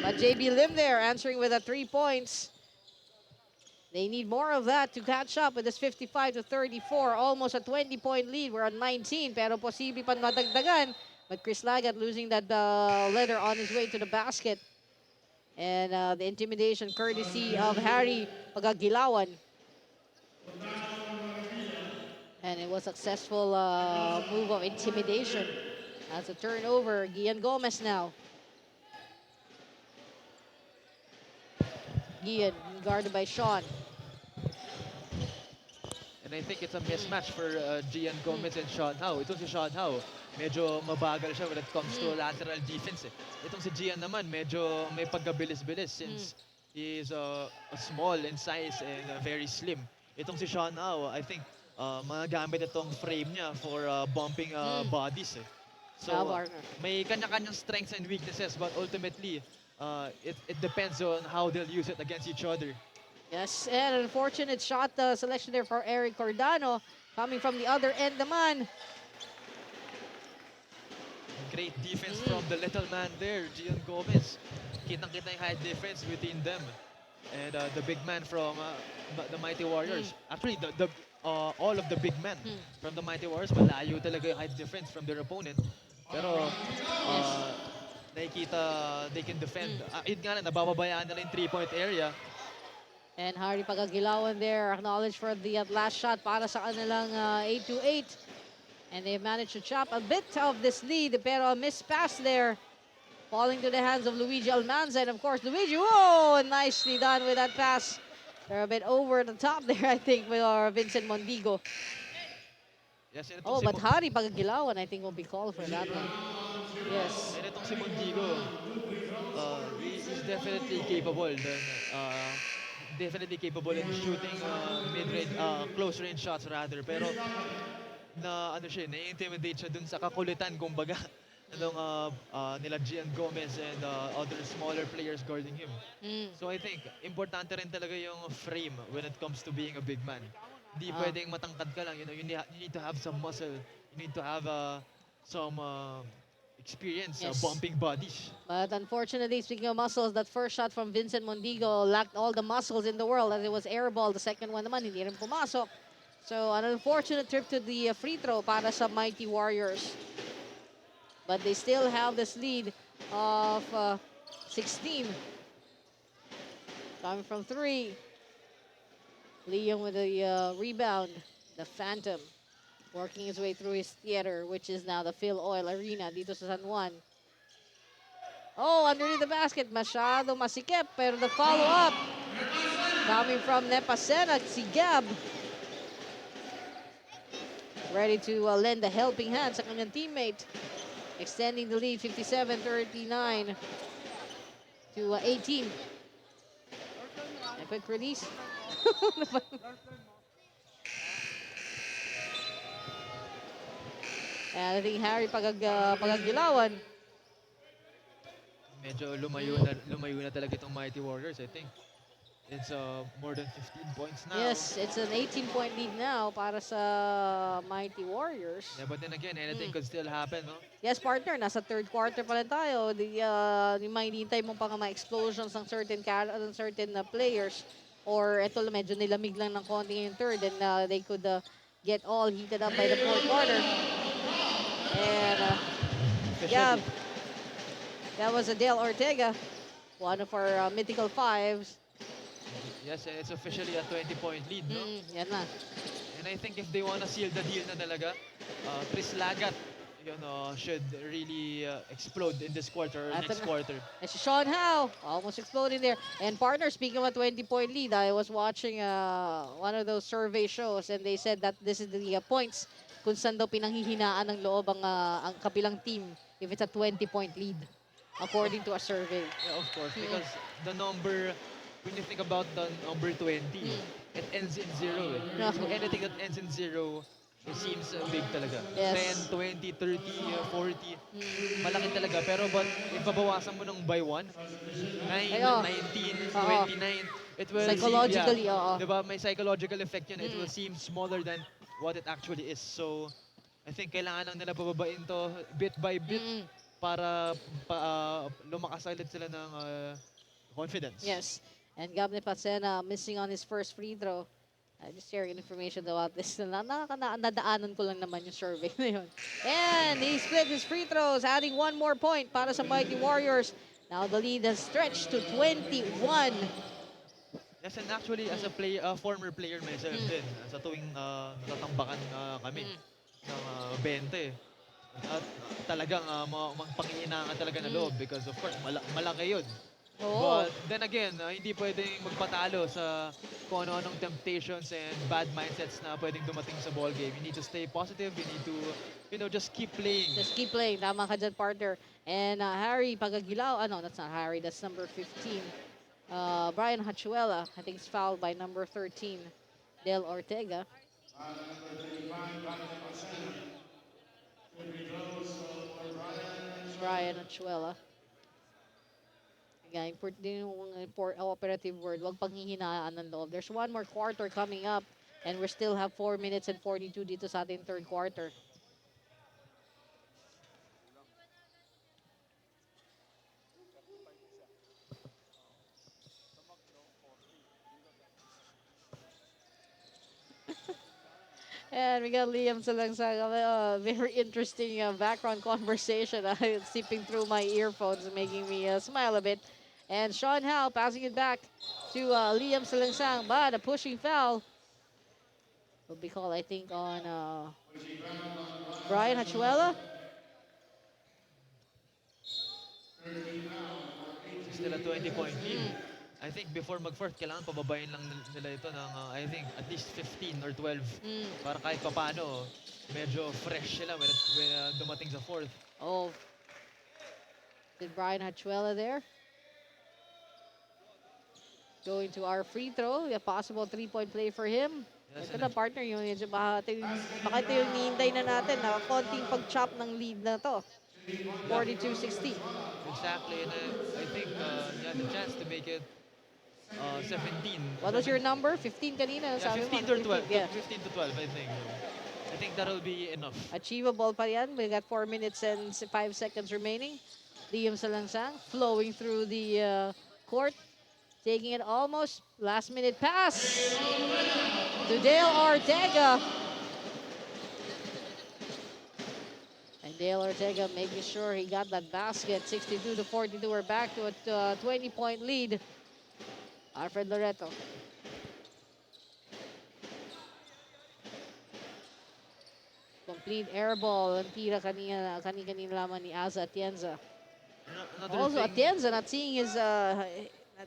But JB Lim there answering with a 3 points. They need more of that to catch up with this 55-34. Almost a 20-point lead. We're on 19, pero posible pa madagdagan. But Chris Lagat losing that leather on his way to the basket. And the intimidation courtesy of Harry Pagagilawan. And it was a successful move of intimidation. That's a turnover. Gian Gomez now. Gian guarded by Sean. And I think it's a mismatch for Gian Gomez and Sean Howe. Itong si Sean Howe, medyo mabagal siya when it comes to lateral defense eh. Itong si Gian naman, medyo may pagkabilis-bilis since he is small in size and very slim. Itong si Sean Howe, I think magagamit itong frame niya for bumping bodies eh. So may kanya-kanyang strengths and weaknesses, but ultimately it depends on how they'll use it against each other. Yes, and an unfortunate shot selection there for Eric Cordano. Coming from the other end naman. Great defense from the little man there, Gian Gomez. Kitang-kita yung height difference between them. And the big man from the Mighty Warriors. Actually, all of the big men from the Mighty Warriors, malayo talaga yung height difference from their opponent. Pero nakikita they can defend. Yun nga na, nabababayaan nila yung 3-point area. And Harry Pagagilawan there, acknowledged for the last shot para sa kanilang 8-8. And they've managed to chop a bit of this lead, pero a missed pass there, falling to the hands of Luigi Almanza. And of course, Luigi, whoa, nicely done with that pass. They're a bit over the top there, I think, with our Vincent Mondigo. Yes, Oh, but Harry Pagagilawan, I think, will be called for that one. Yes. And itong si Mondigo, he's definitely capable. Definitely capable in shooting mid-range, close-range shots rather. Pero na-intimidate siya dun sa kakulitan, kumbaga, nila Gian Gomez and other smaller players guarding him. Mm. So I think importante rin talaga yung frame when it comes to being a big man. Hindi Ah. pwedeng matangkad ka lang, you need to have some muscle. You need to have some experience Yes. bumping bodies. But unfortunately, speaking of muscles, that first shot from Vincent Mondigo lacked all the muscles in the world as it was airball. The second one naman, hindi rin pumasok. So, an unfortunate trip to the free throw para sa Mighty Warriors. But they still have this lead of 16. Coming from 3. Liam with the rebound. The Phantom working his way through his theater, which is now the Phil Oil Arena dito sa San Juan. Oh, underneath the basket, masyado masikip, pero the follow-up coming from Nepasena, si Gab. Ready to lend a helping hand sa kanyang teammate. Extending the lead, 57-39 to 18. A quick release. And I think Harry Pagagdilawan. Medyo lumayo na talaga itong Mighty Warriors, I think. It's more than 15 points now. Yes, it's an 18-point lead now para sa Mighty Warriors. Yeah, but then again, anything could still happen, no? Yes, partner, nasa third quarter pa rin tayo. Yung mahihintay mo pa nga mga explosions ng certain players. Or ito, medyo nilamig lang ng konti yung third and they could get all heated up by the fourth quarter. And yeah, that was Adele Ortega, one of our mythical fives. Yes, and it's officially a 20-point lead, no? Yan na. And I think if they want to seal the deal na talaga, Chris Lagat, should really explode in this quarter or next quarter. And Sean Howe, almost exploding there. And partner, speaking of a 20-point lead, I was watching one of those survey shows and they said that this is the points kung saan daw pinanghihinaan ng loob ang kabilang team if it's a 20-point lead, according to a survey. Yeah, of course, because the number, when you think about the number 20, it ends in 0. No. So anything that ends in 0, it seems big talaga. Yes. 10, 20, 30, 40, malaki talaga. Pero but if babawasan mo ng by 1, 9, Ayo. 19, Oo. 29, it will Psychologically, seem, oo. diba, may psychological effect yun. It will seem smaller than what it actually is. So, I think kailangan lang nila pababain to bit by bit para lumakas ulit sila ng confidence. Yes. And Gabne Pacena missing on his first free throw. Just sharing information about this. Nadaanan ko lang naman yung survey na yun. And he split his free throws, adding one more point para sa Mighty Warriors. Now the lead has stretched to 21. Yes, and actually, as a former player myself din, sa tuwing natatambakan kami ng 20, at talagang panghihinaan talaga na loob because of course, malaki yun. Oo. But then again, hindi pwedeng magpatalo sa kung ano-anong temptations and bad mindsets na pwedeng dumating sa ball game. You need to stay positive, you need to, just keep playing. Just keep playing. Tama ka dyan, partner. And Harry Pagagilaw, no, that's not Harry, that's number 15. Brian Hachuela, I think, is fouled by number 13, Del Ortega. Brian Hachuela. Again, operative word, wag panghihinaan ng loob. There's one more quarter coming up and we still have 4 minutes and 42 dito sa ating third quarter. And we got Liam Salangsang, very interesting background conversation. Sipping through my earphones, making me smile a bit. And Sean Howe passing it back to Liam Salangsang, but a pushing foul will be called, I think, on Brian Hachuela. Still a 20-point lead. I think before mag-fourth, kailangan pababayin lang nila ito ng, I think, at least 15 or 12. Para kahit papano, medyo fresh sila when dumating sa fourth. Oh, did Brian Hachuela there? Going to our free throw, a possible 3-point play for him. Yes, Ito na, partner, baka ito yung hinihintay na natin, na konting pag-chop ng lead na to. 42-60. Exactly, and I think he had the chance to make it 17. What was your number? 15 kanina, Yeah, sabi mo? 15 to 12. 15, yeah. 15 to 12, I think. I think that'll be enough. Achievable pa yan. We got 4 minutes and 5 seconds remaining. Liam Salangsang flowing through the court. Taking it almost. Last minute pass to Dale Ortega. And Dale Ortega making sure he got that basket. 62-42. We're back to a 20-point lead. Alfred Loreto. Complete air ball. Ang tira kanina lamang ni Aza Atienza. Another Also, thing, Atienza not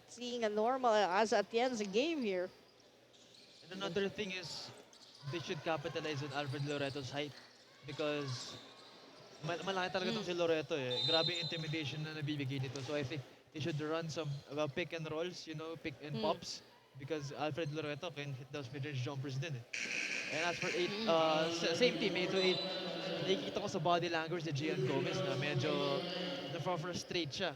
seeing a normal Aza Atienza game here. and another thing is they should capitalize on Alfred Loreto's height because malaki talaga tong si Loreto eh. Grabe yung intimidation na nabibigay nito. So I think they should run some pick and rolls, pick and pops because Alfred Loreto can hit those mid-range jumpers din eh. And as for same team, 8 to 8, nakikita ko sa body language ni Gian Gomez na medyo na-frustrate siya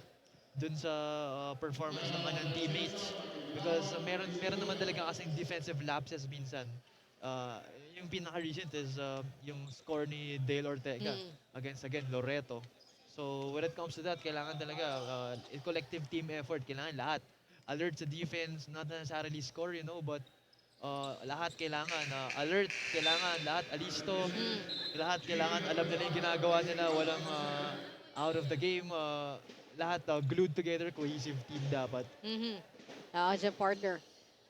dun sa performance ng kanyang teammates. Because meron naman talaga kasing defensive lapses minsan. Yung pinaka-recent is yung score ni Dale Ortega against, again, Loreto. So when it comes to that, kailangan talaga collective team effort. Kailangan lahat. Alert sa defense, not necessarily score, but lahat kailangan alert, kailangan lahat alisto, lahat kailangan alam nila yung ginagawa nila, walang out of the game, lahat glued together, cohesive team dapat. As a partner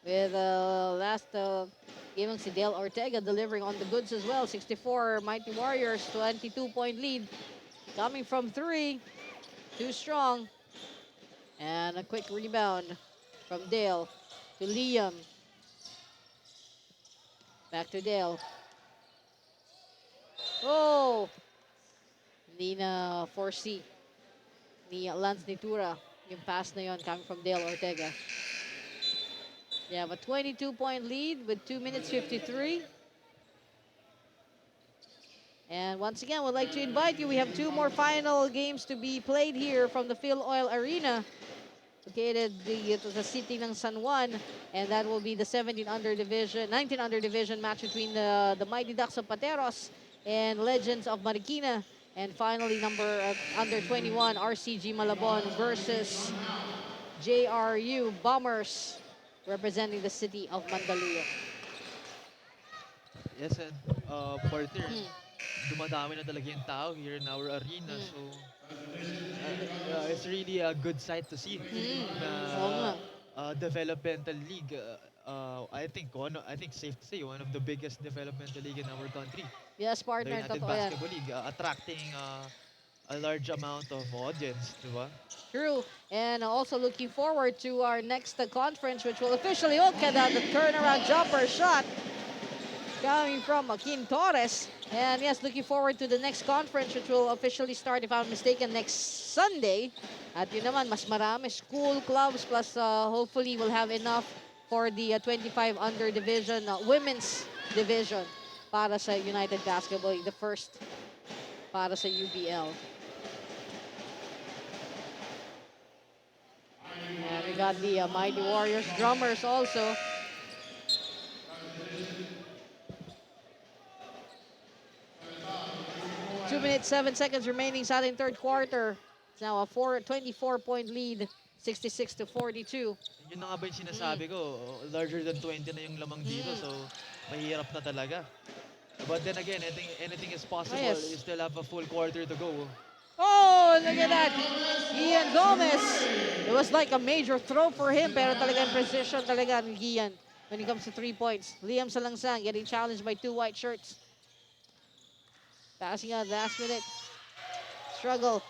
with last game si Dale Ortega delivering on the goods as well. 64 Mighty Warriors, 22-point lead. Coming from 3, too strong. And a quick rebound from Dale to Liam. Back to Dale. Oh! Hindi na foresee ni Lance Nitura yung pass na yon coming from Dale Ortega. They have a 22-point lead with 2 minutes 53. And once again, we'd like to invite you. We have 2 more final games to be played here from the Phil Oil Arena, located the city ng San Juan, and that will be the 19 under division match between the Mighty Ducks of Pateros and Legends of Marikina, and finally under 21 RCG Malabon versus JRU Bombers representing the city of Mandaluyong. Yes, and partner, dumadami na talaga yung tao here in our arena, so it's really a good sight to see na developmental league. I think safe to say one of the biggest developmental league in our country. Yes, The partner, United totoo yan. Basketball League, attracting a large amount of audience, di ba? True. And also looking forward to our next conference, which will officially look at the turnaround jumper shot coming from Kim Torres. And yes, looking forward to the next conference, which will officially start, if I'm not mistaken, next Sunday. At yun naman, mas marami school, clubs, plus hopefully we'll have enough for the 25 under division, women's division para sa United Basketball League, the first para sa UBL. And we got the Mighty Warriors drummers also. Two minutes, 7 seconds remaining sa ating third quarter. It's now a 24-point lead, 66-42. Yun na nga ba yung sinasabi ko, larger than 20 na yung lamang dito, so mahirap na talaga. But then again, anything is possible. Yes. You still have a full quarter to go. Oh, look at that. Ian Gomez. It was like a major throw for him, pero talagang precision talaga ni Ian when it comes to 3 points. Liam Salangsang getting challenged by 2 white shirts. Passing out last minute. Struggle.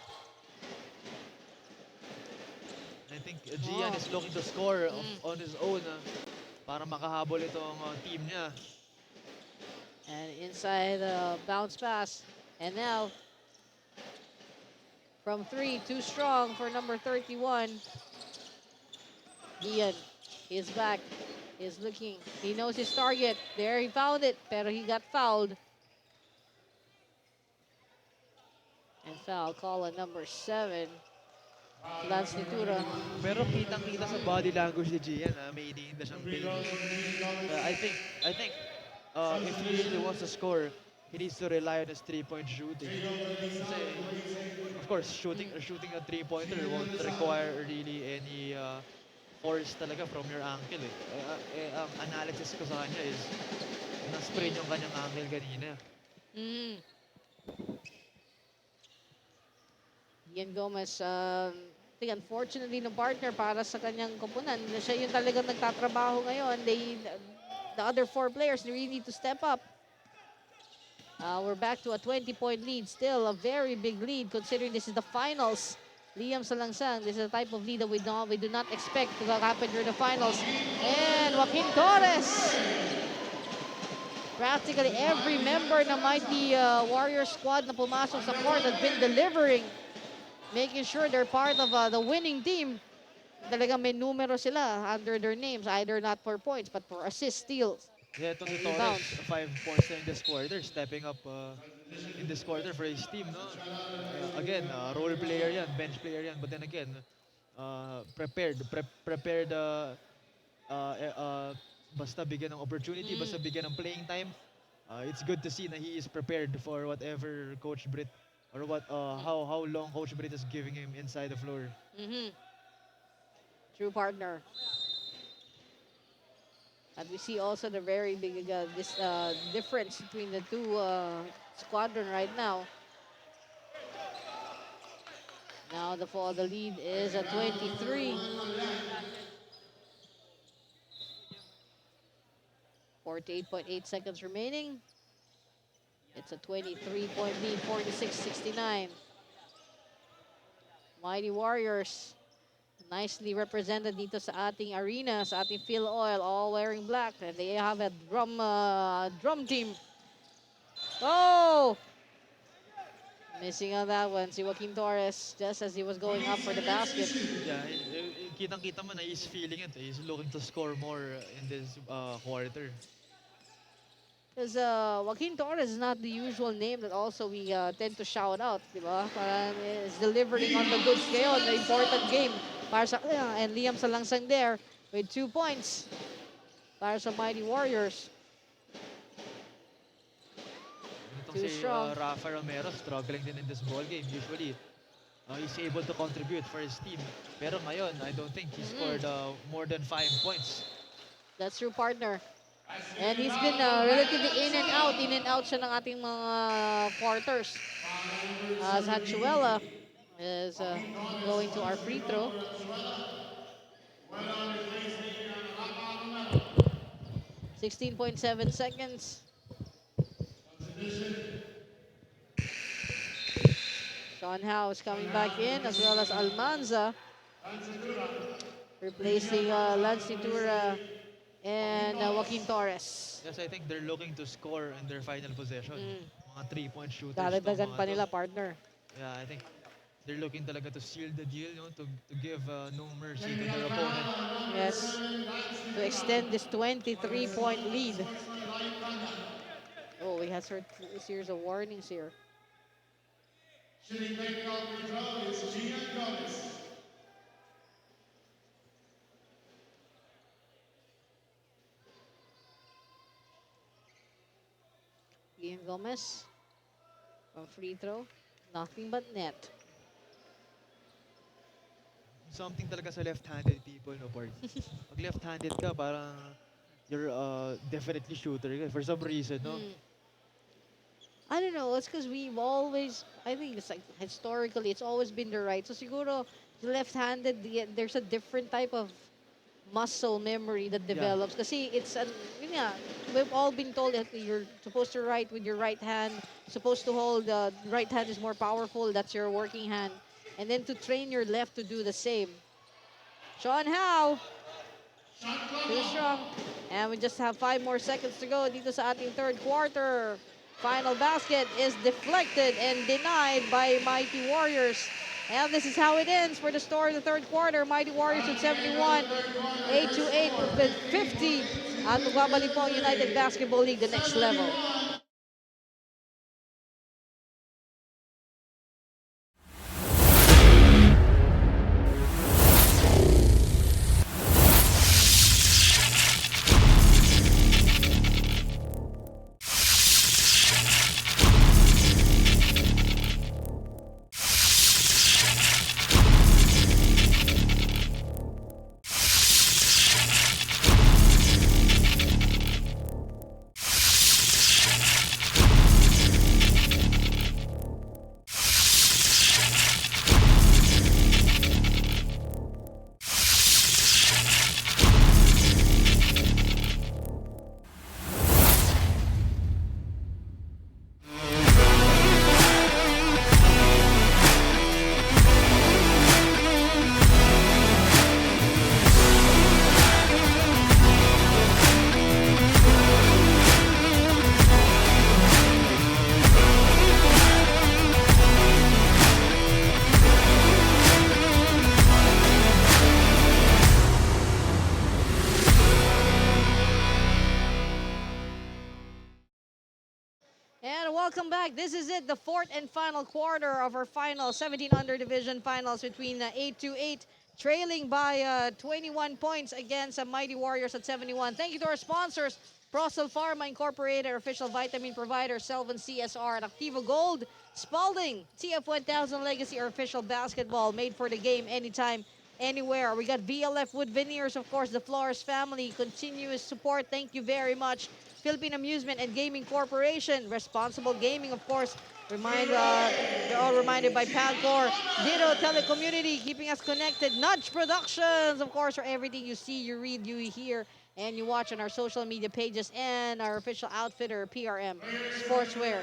I think Gian is looking to score on his own para makahabol itong team niya. And inside the bounce pass. And now, from 3, too strong for number 31. Ian is back, is looking. He knows his target. There, he found it, pero he got fouled. And foul call on number 7. Lance Nitura. Pero kitang-kita sa body language ni Gian, may iniinda siyang pain. I think if he really wants to score, he needs to rely on his three-point shooting. Kasi, of course, shooting a three-pointer won't require really any force talaga from your ankle. Ang analysis ko sa kanya is na-sprain yung kanyang ankle kanina. Mm. Ian Gomez, I think unfortunately no partner para sa kanyang koponan. Siya yung talagang nagtatrabaho ngayon. The other 4 players really need to step up. We're back to a 20-point lead. Still a very big lead considering this is the finals. Liam Salangsang, this is the type of lead that we do not expect to happen during the finals. And Joaquin Torres. Practically every member ng Mighty Warriors squad na pumasok sa court has been delivering. Making sure they're part of the winning team. Talagang may numero sila under their names, either not for points, but for assists, steals. Yeah, ito si and Torres, rebounds. 5 points na in this quarter, stepping up in this quarter for his team, no? Again, role player yan, bench player yan, but then again, prepared, basta bigyan ng opportunity, basta bigyan ng playing time. It's good to see na he is prepared for whatever Coach Britt, or how long Coach Britt is giving him inside the floor. True partner. And we see also the very big difference between the two squadron right now. Now the lead is at 23. 48.8 seconds remaining. It's a 23-point lead, 46-69. Mighty Warriors, nicely represented dito sa ating arena, sa ating Phil Oil, all wearing black. And they have a drum team. Oh! Missing on that one, si Joaquin Torres, just as he was going up for the basket. Yeah, kitang-kita mo na he's feeling it. He's looking to score more in this quarter. Because Joaquin Torres is not the usual name that also we tend to shout out, di ba? Parang is delivering on the good scale, the important game. Para sa, and Liam Salangsang there with 2 points para sa Mighty Warriors. Itong Too si strong. Rafa Romero struggling din in this ball game. Usually, he's able to contribute for his team. Pero ngayon, I don't think he scored more than 5 points. That's true, partner. And he's been relatively in and out siya ng ating mga quarters. Sanchuela is going to our free throw. .7 seconds. Sean Howe is coming back in, as well as Almanza, replacing Lance Nitura and Joaquin Torres. Yes, I think they're looking to score in their final possession. Mga 3-point shooters. Dadagan mga pa to. nila, partner. Yeah, I think they're looking talaga to seal the deal, to give no mercy to their opponent. Yes, to extend this 23-point lead. Oh, we have a series of warnings here. Ian Gomez from free throw, nothing but net. Something talaga sa left-handed people, no, Port? Pag left-handed ka, parang you're definitely shooter ka for some reason, no? I don't know, it's because we've always, I think it's like historically, it's always been the right. So siguro, the left-handed, there's a different type of muscle memory that develops. Kasi it's, yun nga, we've all been told that you're supposed to write with your right hand, supposed to hold, the right hand is more powerful, that's your working hand. And then to train your left to do the same. Sean Howe, too strong. And we just have 5 more seconds to go dito sa ating third quarter. Final basket is deflected and denied by Mighty Warriors. And this is how it ends for the story of the third quarter. Mighty Warriors with 71, 8-8 with 50. At magbabalik po ang United Basketball League the next level. this is it, the fourth and final quarter of our final 17 under division finals between 828 trailing by 21 points against Mighty Warriors at 71. Thank you to our sponsors, Procel Pharma Incorporated, our official vitamin provider, Selvin CSR, and Activo Gold, Spalding, TF1000 Legacy, our official basketball, made for the game anytime, anywhere. We got VLF Wood Veneers, of course, the Flores family, continuous support. Thank you very much. Philippine Amusement and Gaming Corporation, responsible gaming, of course. They're all reminded by Pagcor, Ditto Telecommunity, keeping us connected. Nudge Productions, of course, for everything you see, you read, you hear, and you watch on our social media pages, and our official outfitter, PRM Sportswear.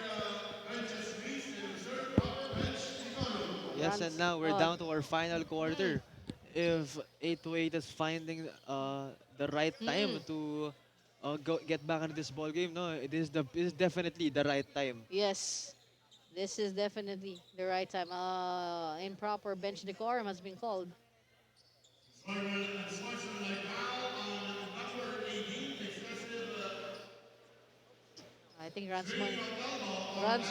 Yes, and now we're down to our final quarter. If 828 is finding the right time to get back into this ball game, no, it is definitely the right time. Yes, this is definitely the right time. Improper bench decorum has been called. I think Rans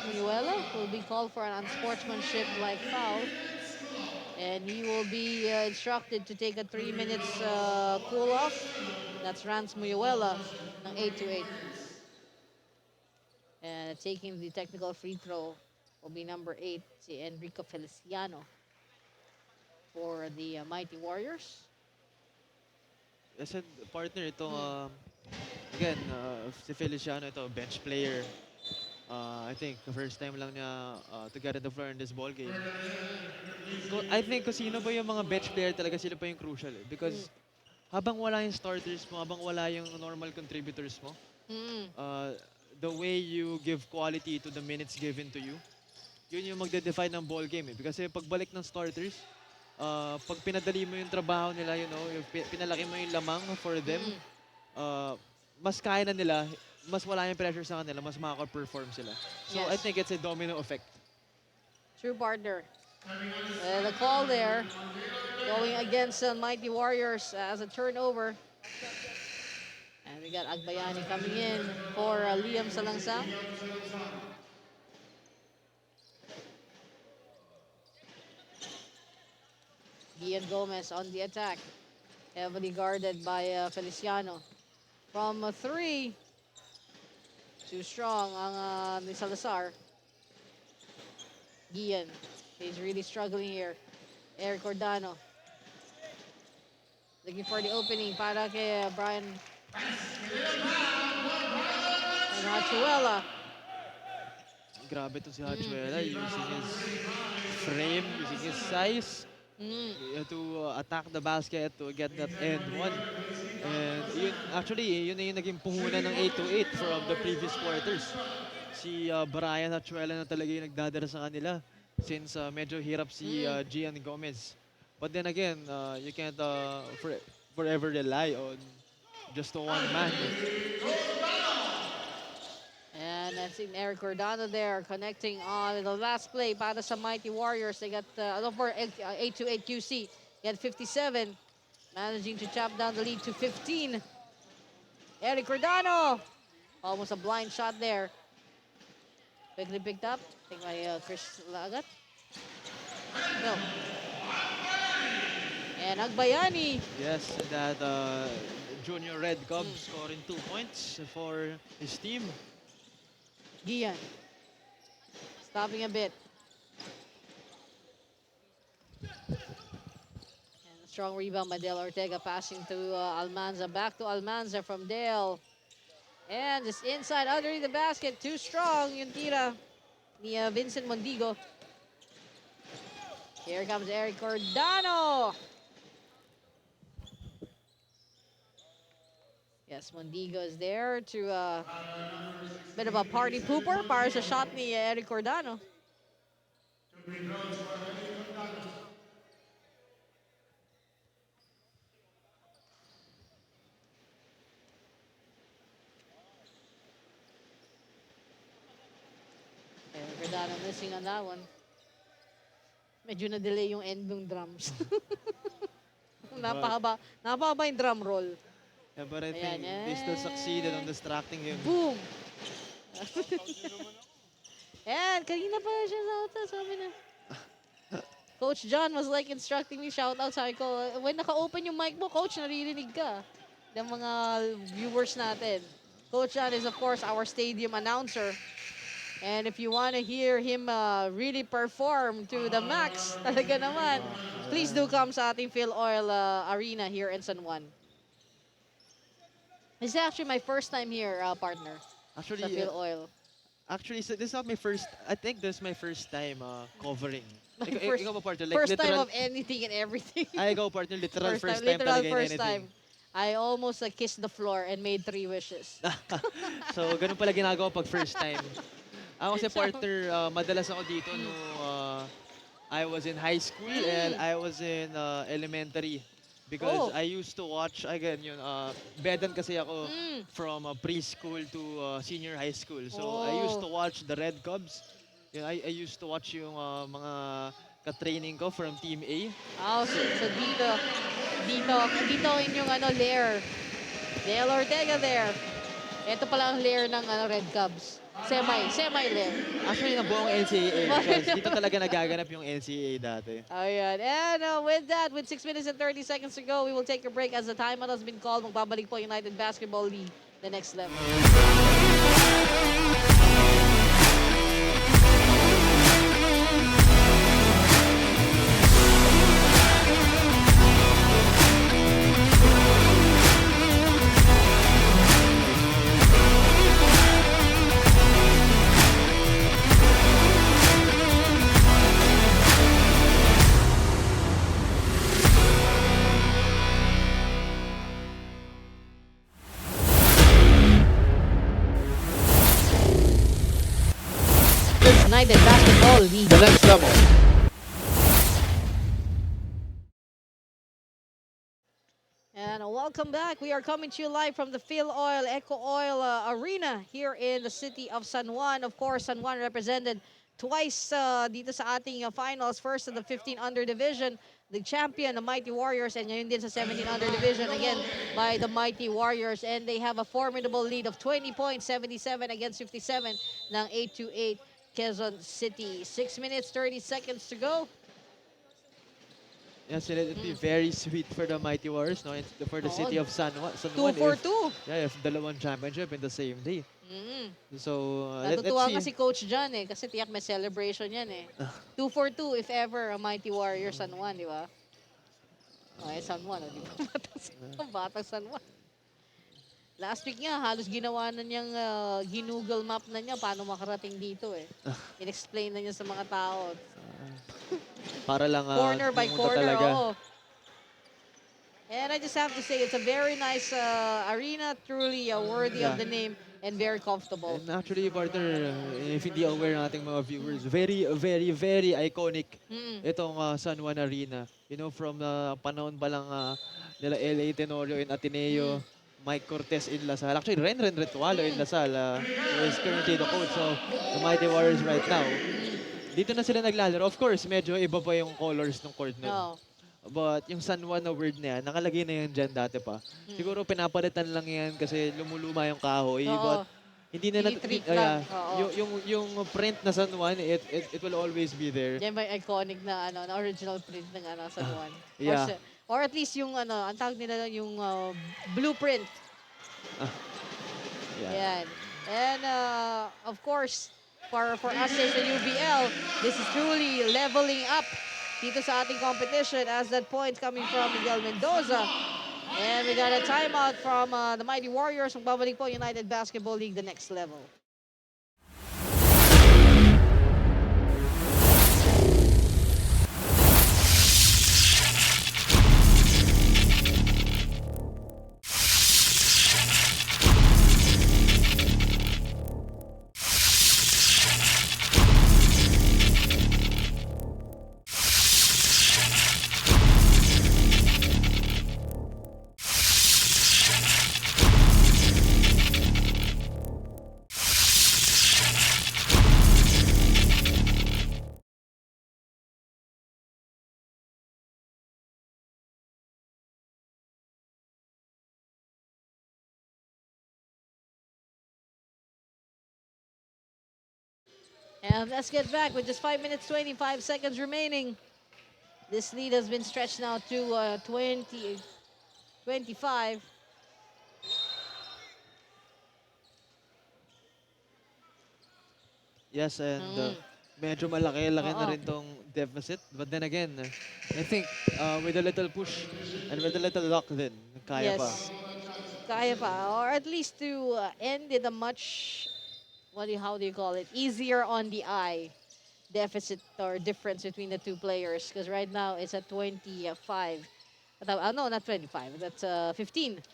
Munuela will be called for an unsportsmanship-like foul. And he will be instructed to take a 3 minutes cool off. That's Rans Muyuela ng 828. And taking the technical free throw will be number 8, si Enrico Feliciano for the Mighty Warriors. Yes, and partner, ito, again, si Feliciano, ito, bench player. I think the first time lang niya to get in the floor in this ball game. I think kung sino ba yung mga bench player talaga, sila pa yung crucial. Because habang wala yung starters mo, habang wala yung normal contributors mo, the way you give quality to the minutes given to you, yun yung magde-define ng ball game. Kasi pagbalik ng starters, pag pinadali mo yung trabaho nila, yung pinalaki mo yung lamang for them, mas kaya na nila, mas wala yung pressure sa kanila, mas makaka-perform sila. So I think it's a domino effect. True, partner. The call there, going against the Mighty Warriors as a turnover. And we got Agbayani coming in for Liam Salangsang. Gian Gomez on the attack. Heavily guarded by Feliciano. From 3, too strong ang ni Salazar. Gian, he's really struggling here. Eric Cordano. Looking for the opening para kay Brian. And Hachuela. Grabe to si Hachuela, using his frame, using his size to attack the basket to get that end one. And yun na yung naging puhunan ng 8-8 from the previous quarters. Si Brian Hachuela na talaga yung nagdadala sa kanila since medyo hirap si Gian Gomez. But then again, you can't forever rely on just one man. And I've seen Eric Cordano there connecting on the last play para sa Mighty Warriors. They got for 8-8 QC. He had 57, managing to chop down the lead to 15. Eric Cordano, almost a blind shot there. Quickly picked up. I think by Chris Lagat. No. And Agbayani. Yes, that Junior Red Cub scoring 2 points for his team. Gian. Stopping a bit. And a strong rebound by Del Ortega, passing to Almanza. Back to Almanza from Del. And just inside, underneath the basket. Too strong yung tira ni Vincent Mondigo. Here comes Eric Cordano. Yes, Mondigo is there to bit of a party pooper para sa shot ni Eric Cordano. Eric Cordano missing on that one. Medyo na-delay yung end ng drums. napahaba yung drum roll. Yeah, but I think they still succeeded on distracting him. Boom! And kanina pa siya shoutout, sabi na. Coach John was like instructing me, shoutout, sabi ko, when naka-open yung mic mo, Coach, naririnig ka ng mga viewers natin. Coach John is, of course, our stadium announcer. And if you want to hear him really perform to the max, talaga naman, please do come sa ating Phil Oil Arena here in San Juan. This is actually my first time here, partner, Actually, sa Phil Oil. Actually, so this is not my first. I think this is my first time covering. My first, Ikaw ba, partner? Like first time literal. of anything and everything. Ay, ikaw, partner. Literal first time literal talaga in first anything. time. I almost kissed the floor and made 3 wishes. So, ganun pala ginagawa pag first time. Ako si partner, madalas ako dito no I was in high school and I was in elementary. Because Oh. I used to watch, again, yun, bedan kasi ako from preschool to senior high school. So, I used to watch the Red Cubs. Yun, I used to watch yung mga ka-training ko from Team A. Oh, so dito ang inyong lair. Dale Ortega there. Ito pala ang lair ng Red Cubs. Semi-lair. Actually, na buong NCAA. Because dito talaga nagaganap yung NCAA dati. Ayan. And with that, with 6 minutes and 30 seconds to go, we will take a break as the timeout has been called. Magbabalik po United Basketball League, the next level. United Basketball League. The next level. And welcome back. We are coming to you live from the Phil Oil, Eco Oil Arena here in the city of San Juan. Of course, San Juan represented twice dito sa ating finals. First in the 15 under division, the champion, the Mighty Warriors, and ngayon din sa 17 under division, again by the Mighty Warriors. And they have a formidable lead of 20 points, 77 against 57 ng 8-8 Quezon City. 6 minutes, 30 seconds to go. Yes, and it'd be very sweet for the Mighty Warriors, no? And for the city of San Juan. 2 for 2. Yeah, if dalawang championship in the same day. So, Natutuwa let's nga si see. Coach John kasi tiyak may celebration yan 2 for 2 if ever a Mighty Warrior San Juan, di ba? San Juan, di ba? Batang San Juan. Last week nga, halos ginawa na niyang ginoogle map na niya paano makarating dito In-explain na niya sa mga tao. Para lang Corner by pumunta corner, talaga. oo. And I just have to say, it's a very nice arena, truly worthy of the name and very comfortable. And actually, partner, if hindi aware ng ating mga viewers, very, very, very iconic itong San Juan Arena. You know, from the panahon pa lang nila L.A. Tenorio in Ateneo, Mike Cortez in Lasal. Actually, Ren Retualo in Lasal, who is currently the coach of the Mighty Warriors right now. Dito na sila naglalaro. Of course, medyo iba pa yung colors ng court nun. No. But yung San Juan na word na yan, nakalagay na yan dyan dati pa. Siguro pinapalitan lang yan kasi lumuluma yung kahoy. Oo. But hindi na Tinitreat lang. Oo. yung print na San Juan, it will always be there. Yan ba yung iconic na na original print ng San Juan? Yeah. Or at least yung ang tawag nila doon, yung blueprint. Yeah. Yan. And of course, for us as the UBL, this is truly leveling up dito sa ating competition as that point coming from Miguel Mendoza. And we got a timeout from the Mighty Warriors. Magbabalik po United Basketball League, the next level. And let's get back with just 5 minutes, 25 seconds remaining. This lead has been stretched now to 25. Yes, and Mm. medyo malaki-laki na Oo. rin tong deficit. But then again, I think with a little push and with a little luck din, kaya pa. Yes. Kaya pa. Or at least to end in a much, how do you call it? Easier on the eye deficit or difference between the two players. Because right now it's at 25. No, not 25. That's 15.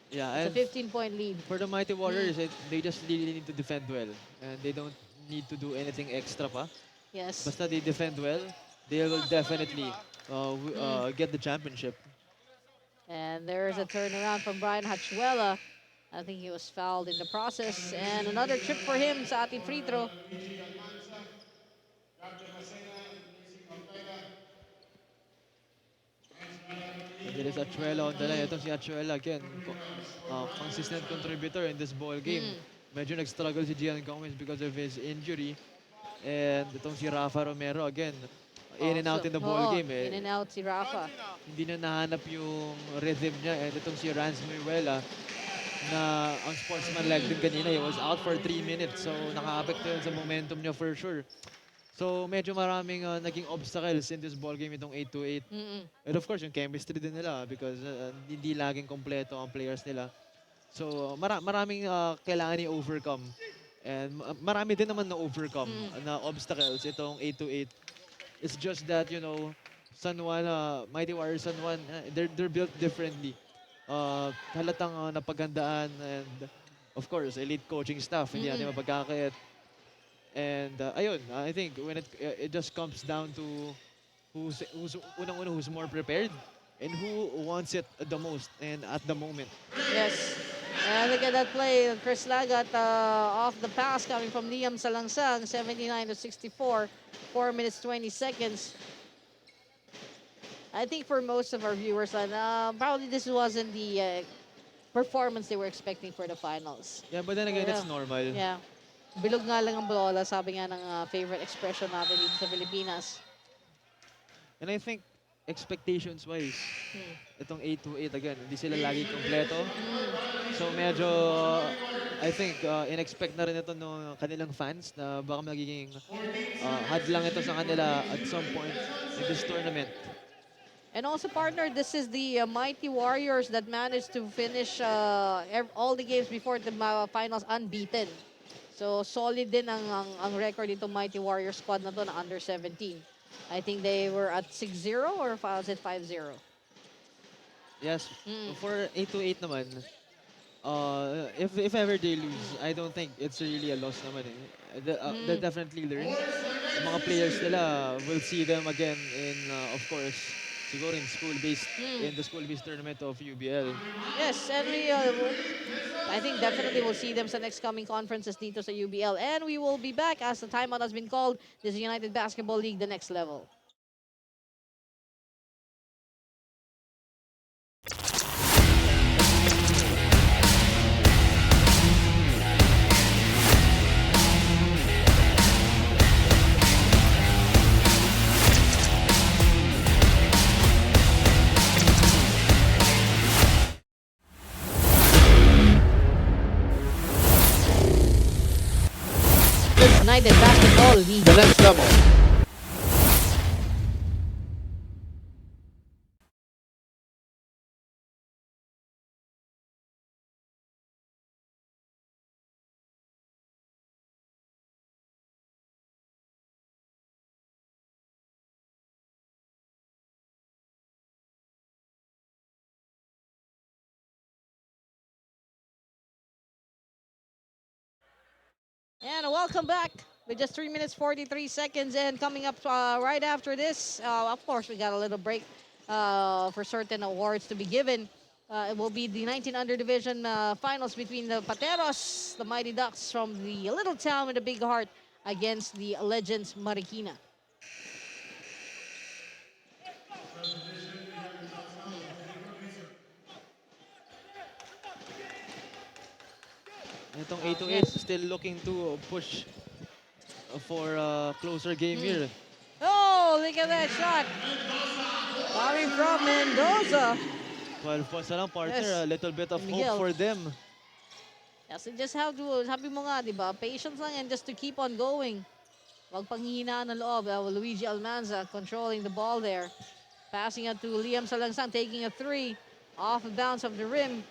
Yeah, It's a and 15-point lead. for the Mighty Warriors, they just really need to defend well. And they don't need to do anything extra pa. Yes. Basta they defend well, they will definitely get the championship. And there's a turnaround from Brian Hachuela. I think he was fouled in the process. And another trip for him sa ating free throw. And there is Achuela on the line. Ito si Achuela again, consistent contributor in this ball game. Medyo nag-struggle si Gian Gomez because of his injury. And itong si Rafa Romero again, in and out in the ball game. In and out si Rafa. Hindi na nahanap yung rhythm niya. And itong si Rans Mayuela, na ang sportsman leg din kanina, he was out for 3 minutes. So naka-apekto yun sa momentum niya for sure. So medyo maraming naging obstacles in this ball game itong 8-8. And of course, yung chemistry din nila because hindi laging kompleto ang players nila. So maraming kailangan i-overcome. And marami din naman na-overcome na obstacles itong 8-8. It's just that, San Juan, Mighty Warriors San Juan, they're built differently. Halatang napagandaan and of course, elite coaching staff. Hindi natin mapagkakait. And ayun, I think when it just comes down to who's unang-una who's more prepared and who wants it the most and at the moment. Yes. And look at that play. Chris Lagat off the pass coming from Liam Salangsang, 79-64, 4 minutes, 20 seconds. I think for most of our viewers, probably this wasn't the performance they were expecting for the finals. Yeah, but then again, it's normal. Yeah. Bilog nga lang ang bola, sabi nga ng favorite expression natin dito sa Pilipinas. And I think expectations-wise, itong 8-8 again, hindi sila lagi kompleto. So medyo, I think, in-expect na rin ito ng kanilang fans na baka magiging hadlang ito sa kanila at some point in this tournament. And also, partner, this is the Mighty Warriors that managed to finish all the games before the finals unbeaten. So, solid din ang record nitong Mighty Warriors squad na to na under 17. I think they were at 6-0 or was it 5-0? Yes, for 8-8 naman, if ever they lose, I don't think it's really a loss naman. They'll definitely learn. Yung mga players nila will see them again in, of course, siguro in the school-based tournament of UBL. Yes, and I think definitely we'll see them sa next coming conferences dito sa UBL. And we will be back as the timeout has been called. This is United Basketball League, the next level. United Basketball League. The next level. And welcome back with just 3 minutes 43 seconds. And coming up right after this, of course, we got a little break for certain awards to be given. It will be the 19 under division finals between the Pateros, the Mighty Ducks from the little town with a big heart, against the Legends Marikina. Itong 8-8 still looking to push for a closer game here. Oh, look at that shot. Coming from Mendoza. 12 points na lang, partner. Yes. A little bit of And hope Miguel. for them. Yes, you just have to, sabi mo nga, di ba? Patience lang and just to keep on going. Wag panghihinaan ng loob. Luigi Almanza controlling the ball there. Passing it to Liam Salangsang, taking a three off the bounce of the rim.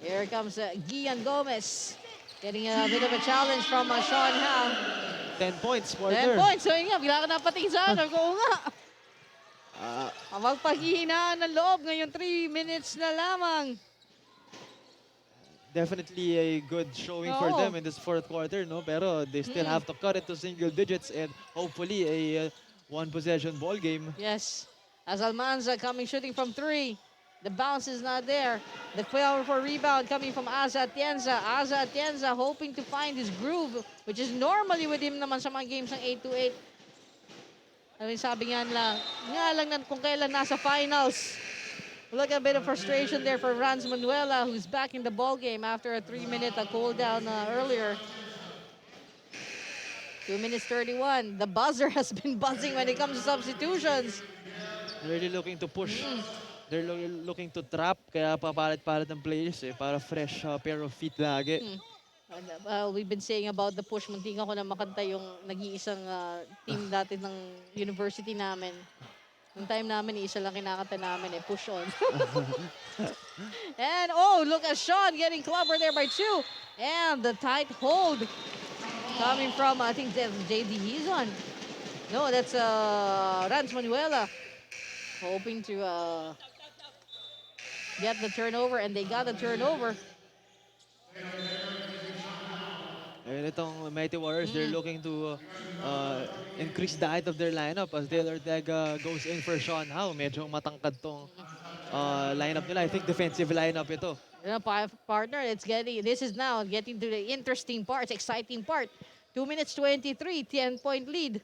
Here comes Gian Gomez. Getting a bit of a challenge from Sean Howe. 10 points, 10 partner. points. So yun nga, bigla ka napatingin sa akin. Oo nga. Wag panghihinaan ng loob. Ngayon 3 minutes na lamang. Definitely a good showing for Oo. them in this fourth quarter, no? Pero they still have to cut it to single digits and hopefully a one possession ball game. Yes. As Almanza coming shooting from 3. The bounce is not there. The powerful rebound coming from Aza Atienza. Aza Atienza hoping to find his groove, which is normally with him naman sa mga games ng 8-8. Ano yung sabi nga lang kung kailan nasa finals. Look at a bit of frustration there for Franz Manuela, who's back in the ball game after a 3-minute cool down earlier. 2 minutes 31. The buzzer has been buzzing when it comes to substitutions. Really looking to push. They're looking to trap, kaya papalit-palit ng players para fresh pair of feet lagi. We've been saying about the push. Muntingan ko na makanta yung nag-iisang team dati ng university namin. Nung time namin, isa lang kinakanta namin push on. And look at Sean getting clobbered there by 2. And the tight hold coming from, I think that's JD Hizon. No, that's Franz Manuela. Hoping to get the turnover, and they got the turnover. And itong Mighty Warriors, they're looking to increase the height of their lineup as Dale Ortega goes in for Sean Howe. Medyo matangkad tong lineup nila. I think defensive lineup ito. Partner, this is now getting to the interesting part, exciting part. 2 minutes 23, 10-point lead.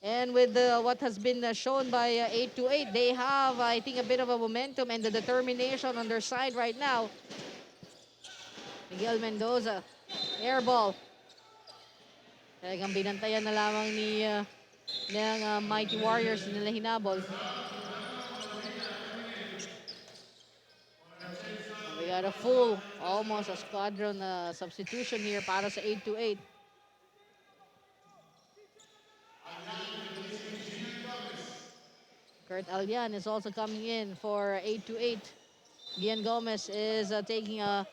And with what has been shown by 8-8, they have, I think, a bit of a momentum and the determination on their side right now. Miguel Mendoza, air ball. Talagang binantayan na lamang ng Mighty Warriors nila hinabol. We got a full, almost a squadron substitution here para sa 8-8. Kurt Alian is also coming in for 8-8. Gian Gomez is taking a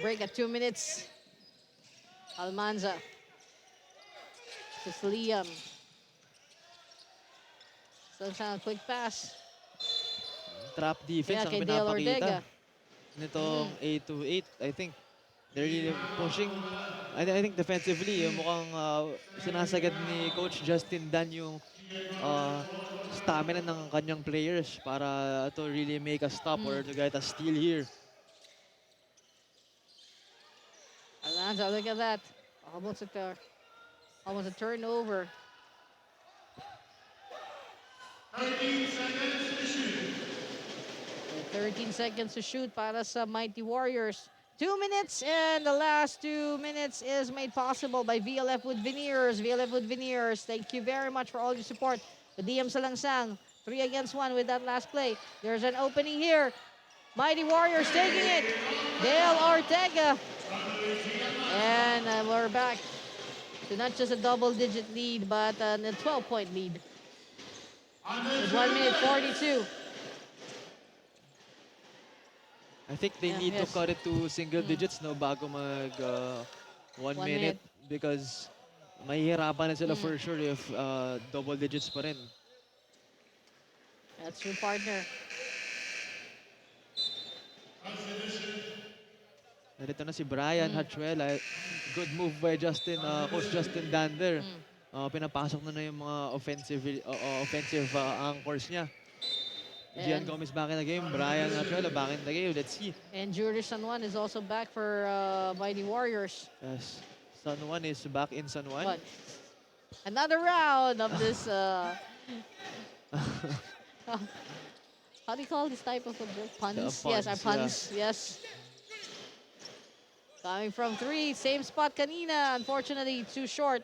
break at 2 minutes. Almanza. This is Liam. So a quick pass. Trap defense ang Kay Dale Ortega. pinapakita nitong 8-8. I think they're really pushing. I think defensively, mukhang sinasagad ni Coach Justin Dan yung stamina ng kanyang players para to really make a stop or to get a steal here. Almanza, look at that. Almost a turnover. 13 seconds to shoot para sa Mighty Warriors. 2 minutes, and the last 2 minutes is made possible by VLF Wood Veneers. VLF Wood Veneers, thank you very much for all your support. The DM Salangsang, 3 against 1 with that last play. There's an opening here. Mighty Warriors taking it. Dale Ortega. And we're back to not just a double-digit lead, but a 12-point lead. With 1 minute 42. I think they need to cut it to single digits bago mag 1 minute because mahihirapan na sila for sure if double digits pa rin. That's your partner. Narito na si Brian Hachuela. Good move by Coach Justin Dander. Pinapasok na yung mga offensive anchors niya. Gian Gomez back in the game. Brian Hachuela back in the game. Let's see. And Juris San Juan is also back for Mighty Warriors. Yes. San Juan is back in San Juan. Another round of this. How do you call this type of football? Puns? Puns, Yes, our puns. Yes. Coming from 3, same spot kanina. Unfortunately, too short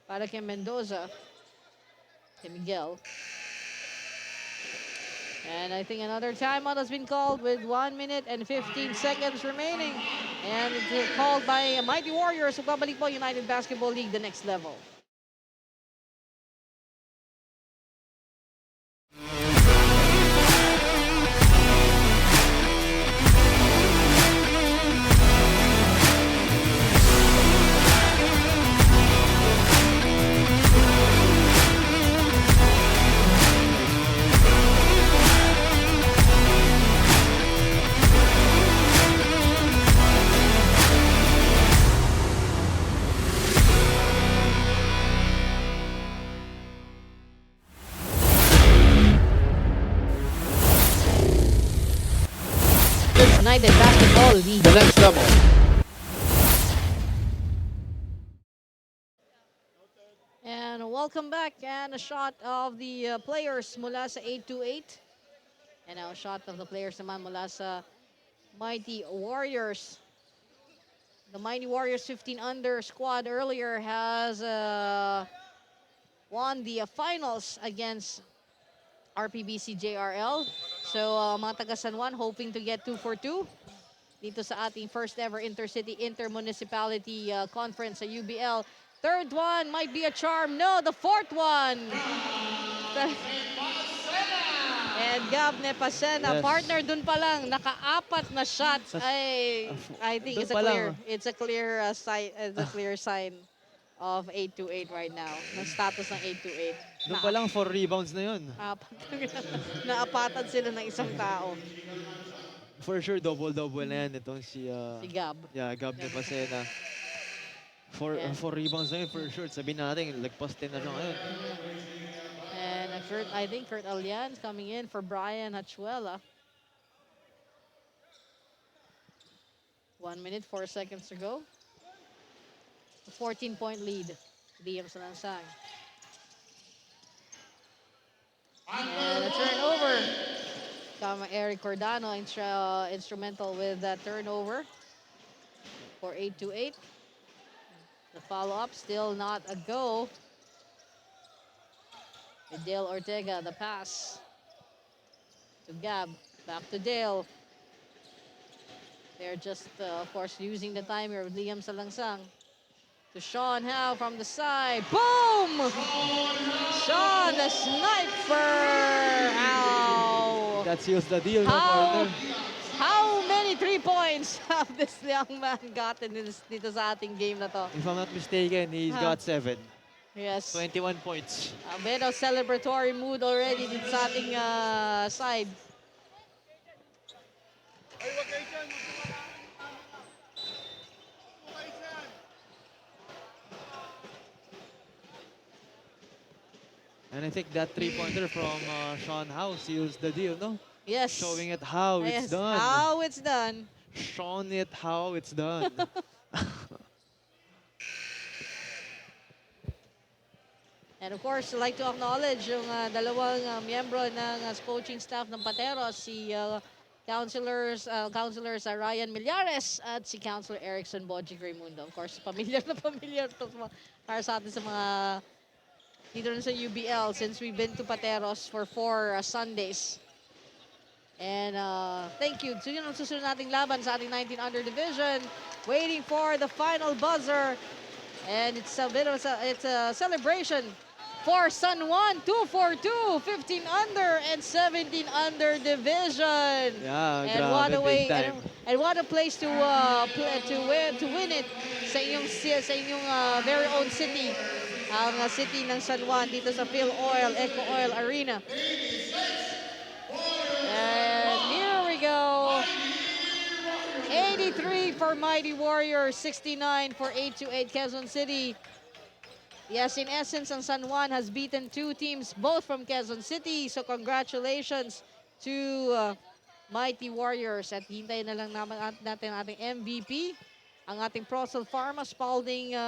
para kay Mendoza. Kay Miguel. And I think another timeout has been called with 1 minute and 15 seconds remaining. And it's called by Mighty Warriors of Babalik po United Basketball League, the next level. United Basketball League. The next level. And welcome back. And a shot of the players mula sa 828. And now a shot of the players naman mula sa Mighty Warriors. The Mighty Warriors 15 under squad earlier has won the finals against RPBC JRL. So mga taga San Juan hoping to get 2 for 2 dito sa ating first ever intercity intermunicipality conference sa UBL. Third one might be a charm. No, the fourth one. And Gab Nepasena, Yes. partner dun pa lang, naka-4 na shot. I think Dun it's a pa lang, clear, it's a clear sign, it's a clear sign of 828 right now. Ng status ng 828. Doon pa lang 4 rebounds na yun. Naapatan sila ng isang tao. For sure, double-double na yan. Itong si Gab. Yeah, Gab de Pasena. For Yeah. 4 rebounds na yun, for sure. Sabihin natin, lagpas 10 na siya ngayon. And I think Kurt Alian's coming in for Brian Hachuela. 1 minute, 4 seconds to go. A 14-point lead. DM Salansang. And a turnover. Eric Cordano instrumental with that turnover for 828. The follow-up still not a go. With Dale Ortega, the pass to Gab, back to Dale. They're just, of course, using the timer with Liam Salangsang. To Sean Howe from the side. Boom! Sean, the sniper! Ow! That seals the deal, no How, partner. how many 3 points have this young man gotten dito sa ating game na to? If I'm not mistaken, he's got 7. Yes. 21 points. A bit of celebratory mood already dito sa ating side. And I think that 3-pointer from Sean Howe seals the deal, no? Yes. Showing it how Yes, it's done. how it's done. Showing it how it's done. And of course, I'd like to acknowledge yung dalawang miyembro ng coaching staff ng Pateros, si Councilors Ryan Millares at si Councilor Erickson Bojic Raimundo. Of course, familiar na familiar to para sa atin sa mga dito rin sa UBL since we've been to Pateros for 4 Sundays. And thank you. So yun ang susunod nating laban sa ating 19 under division. Waiting for the final buzzer. And it's a bit of it's a celebration for San Juan, 2-4-2, 15 under and 17 under division. Yeah, And grabe, what a way big time. and what a place to win it sa inyong very own city. Ang city ng San Juan dito sa Phil Oil, Eco Oil Arena. And here we go. 83 for Mighty Warriors, 69 for 828 Quezon City. Yes, in essence, ang San Juan has beaten 2 teams, both from Quezon City. So congratulations to Mighty Warriors. At hintayin na lang natin ang ating MVP, ang ating Procel Pharma, Spalding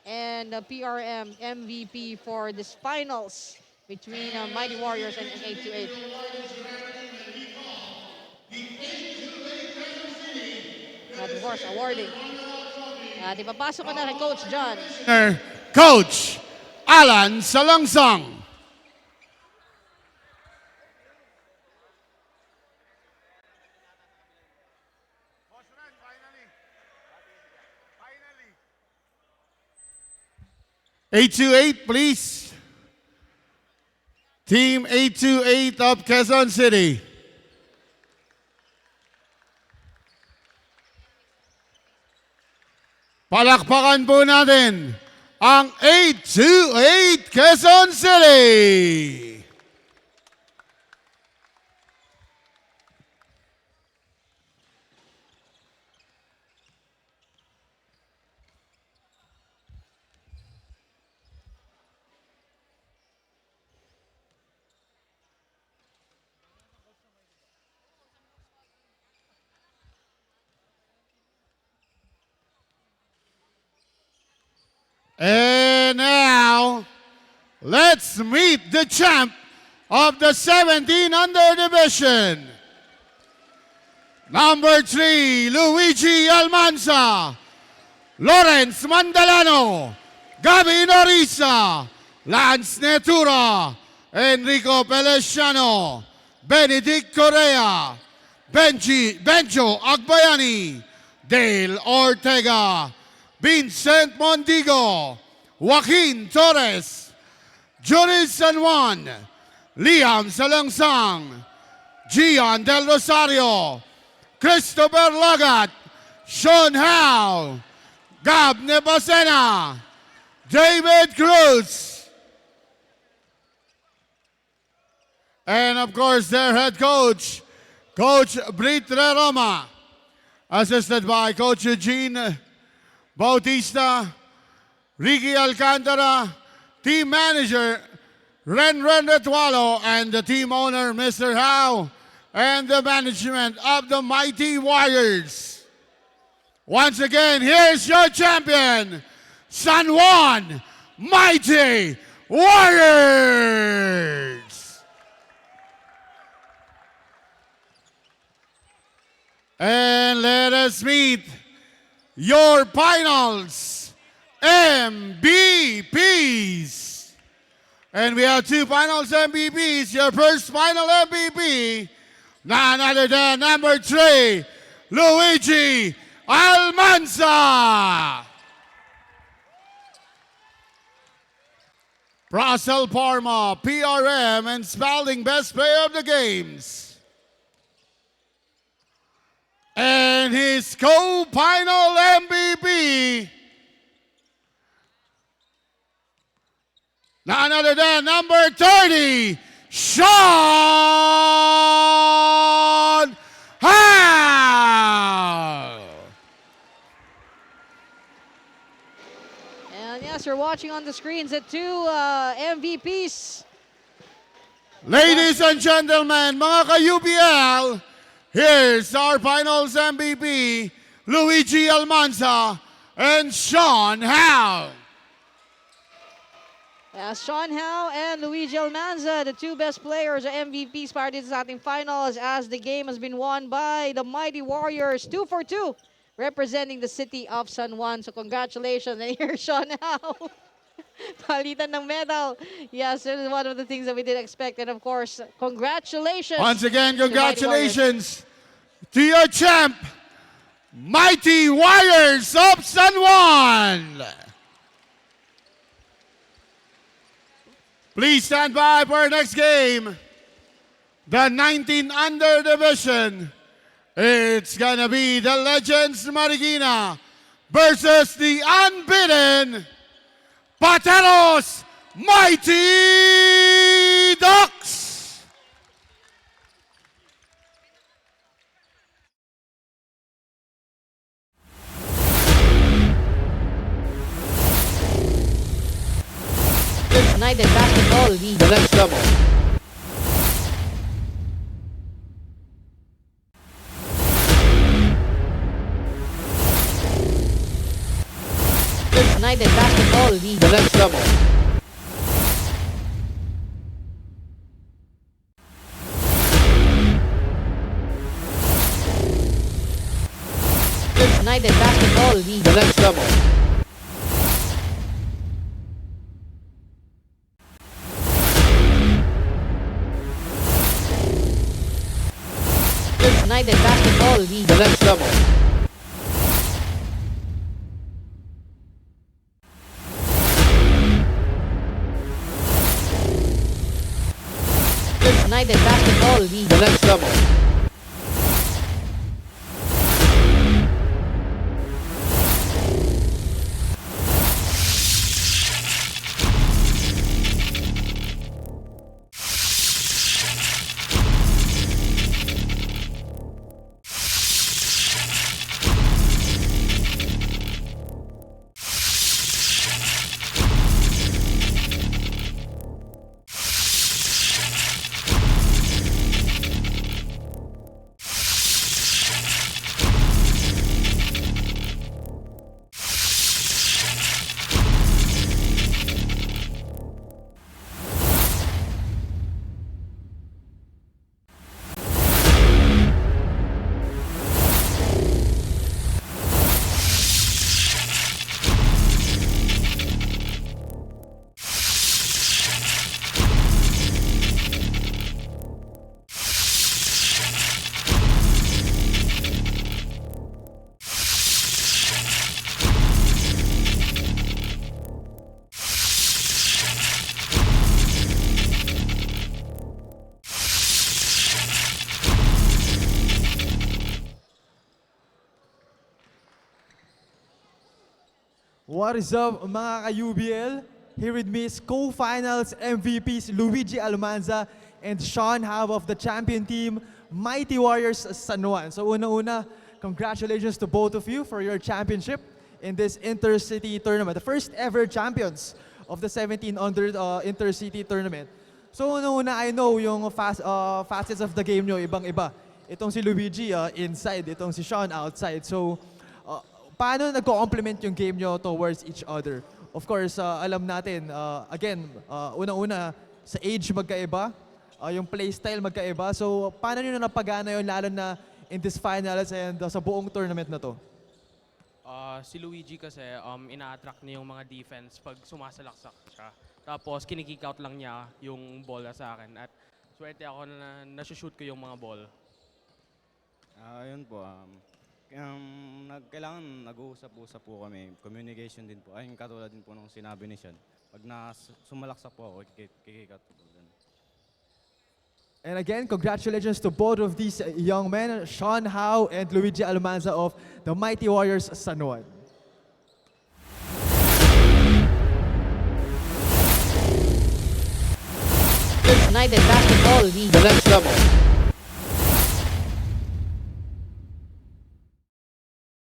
and PRM MVP for this finals between Mighty Warriors and 828. and of course, awarding. At ipapasok ko na kay Coach John. Coach Alan Salangsang. (828), please. Team 828 of Quezon City. Palakpakan po natin ang 828 Quezon City. And now, let's meet the champ of the 17 under division. Number 3, Luigi Almanza, Lawrence Mandalano, Gabi Norisa, Lance Netura, Enrico Pelesiano, Benedict Correa, Benjo Agbayani, Dale Ortega, Vincent Mondigo, Joaquin Torres, Juris San Juan, Liam Salangsang, Gian Del Rosario, Christopher Lagat, Sean Howe, Gab Nebasena, David Cruz, and of course their head coach, Coach Britre Roma, assisted by Coach Eugene Bautista, Ricky Alcantara, team manager Ren Retualo, and the team owner Mr. Howe, and the management of the Mighty Warriors. Once again, here's your champion, San Juan Mighty Warriors. And let us meet your finals MVPs. And we have two finals MVPs. Your first final MVP, none other than number 3, Luigi Almanza. Russell Parma, PRM, and Spalding Best Player of the Games. And his co-final MVP, none other than number 30, Sean Howe. And yes, you're watching on the screens the two MVPs. Ladies and gentlemen, mga ka-UPL, here's our finals MVP, Luigi Almanza and Sean Howe. Sean Howe and Luigi Almanza, the two best players or MVPs para dito sa ating finals, as the game has been won by the Mighty Warriors, 2-for-2, representing the city of San Juan. So congratulations. And here's Sean Howe. Palitan ng medal. Yes, this is one of the things that we didn't expect. And of course, congratulations. Once again, congratulations to your champ, Mighty Warriors of San Juan. Please stand by for our next game. The 19 under division. It's gonna be the Legends Marikina versus the unbeaten Pateros Mighty Ducks. United Basketball League. The next level. United Basketball League. The next level. League. The next level. United Basketball League. The next level. United Basketball League. The next level. What is up mga ka-UBL? Here with me is co-finals MVPs Luigi Almanza and Sean Howe of the champion team, Mighty Warriors San Juan. So una-una, congratulations to both of you for your championship in this intercity tournament. The first ever champions of the 17 under intercity tournament. So una-una, I know yung facets of the game nyo, ibang-iba. Itong si Luigi inside, itong si Sean outside. So paano nagko-complement yung game nyo towards each other? Of course, alam natin, again, una-una, sa age magkaiba, yung playstyle magkaiba. So, paano nyo na napagana yun, lalo na in this finals and sa buong tournament na to? Si Luigi kasi, ina-attract niya yung mga defense pag sumasalaksak siya. Tapos, kinikick out lang niya yung bola sa akin. At swerte ako na nasushoot ko yung mga ball. Ayun po, kailangan nag-uusap-usap po kami. Communication din po. Ayun, katulad din po nung sinabi ni Sean. Pag sumalaksak po ako, kikikat po. And again, congratulations to both of these young men, Sean Howe and Luigi Almanza of the Mighty Warriors San Juan. United Basketball League. The next level.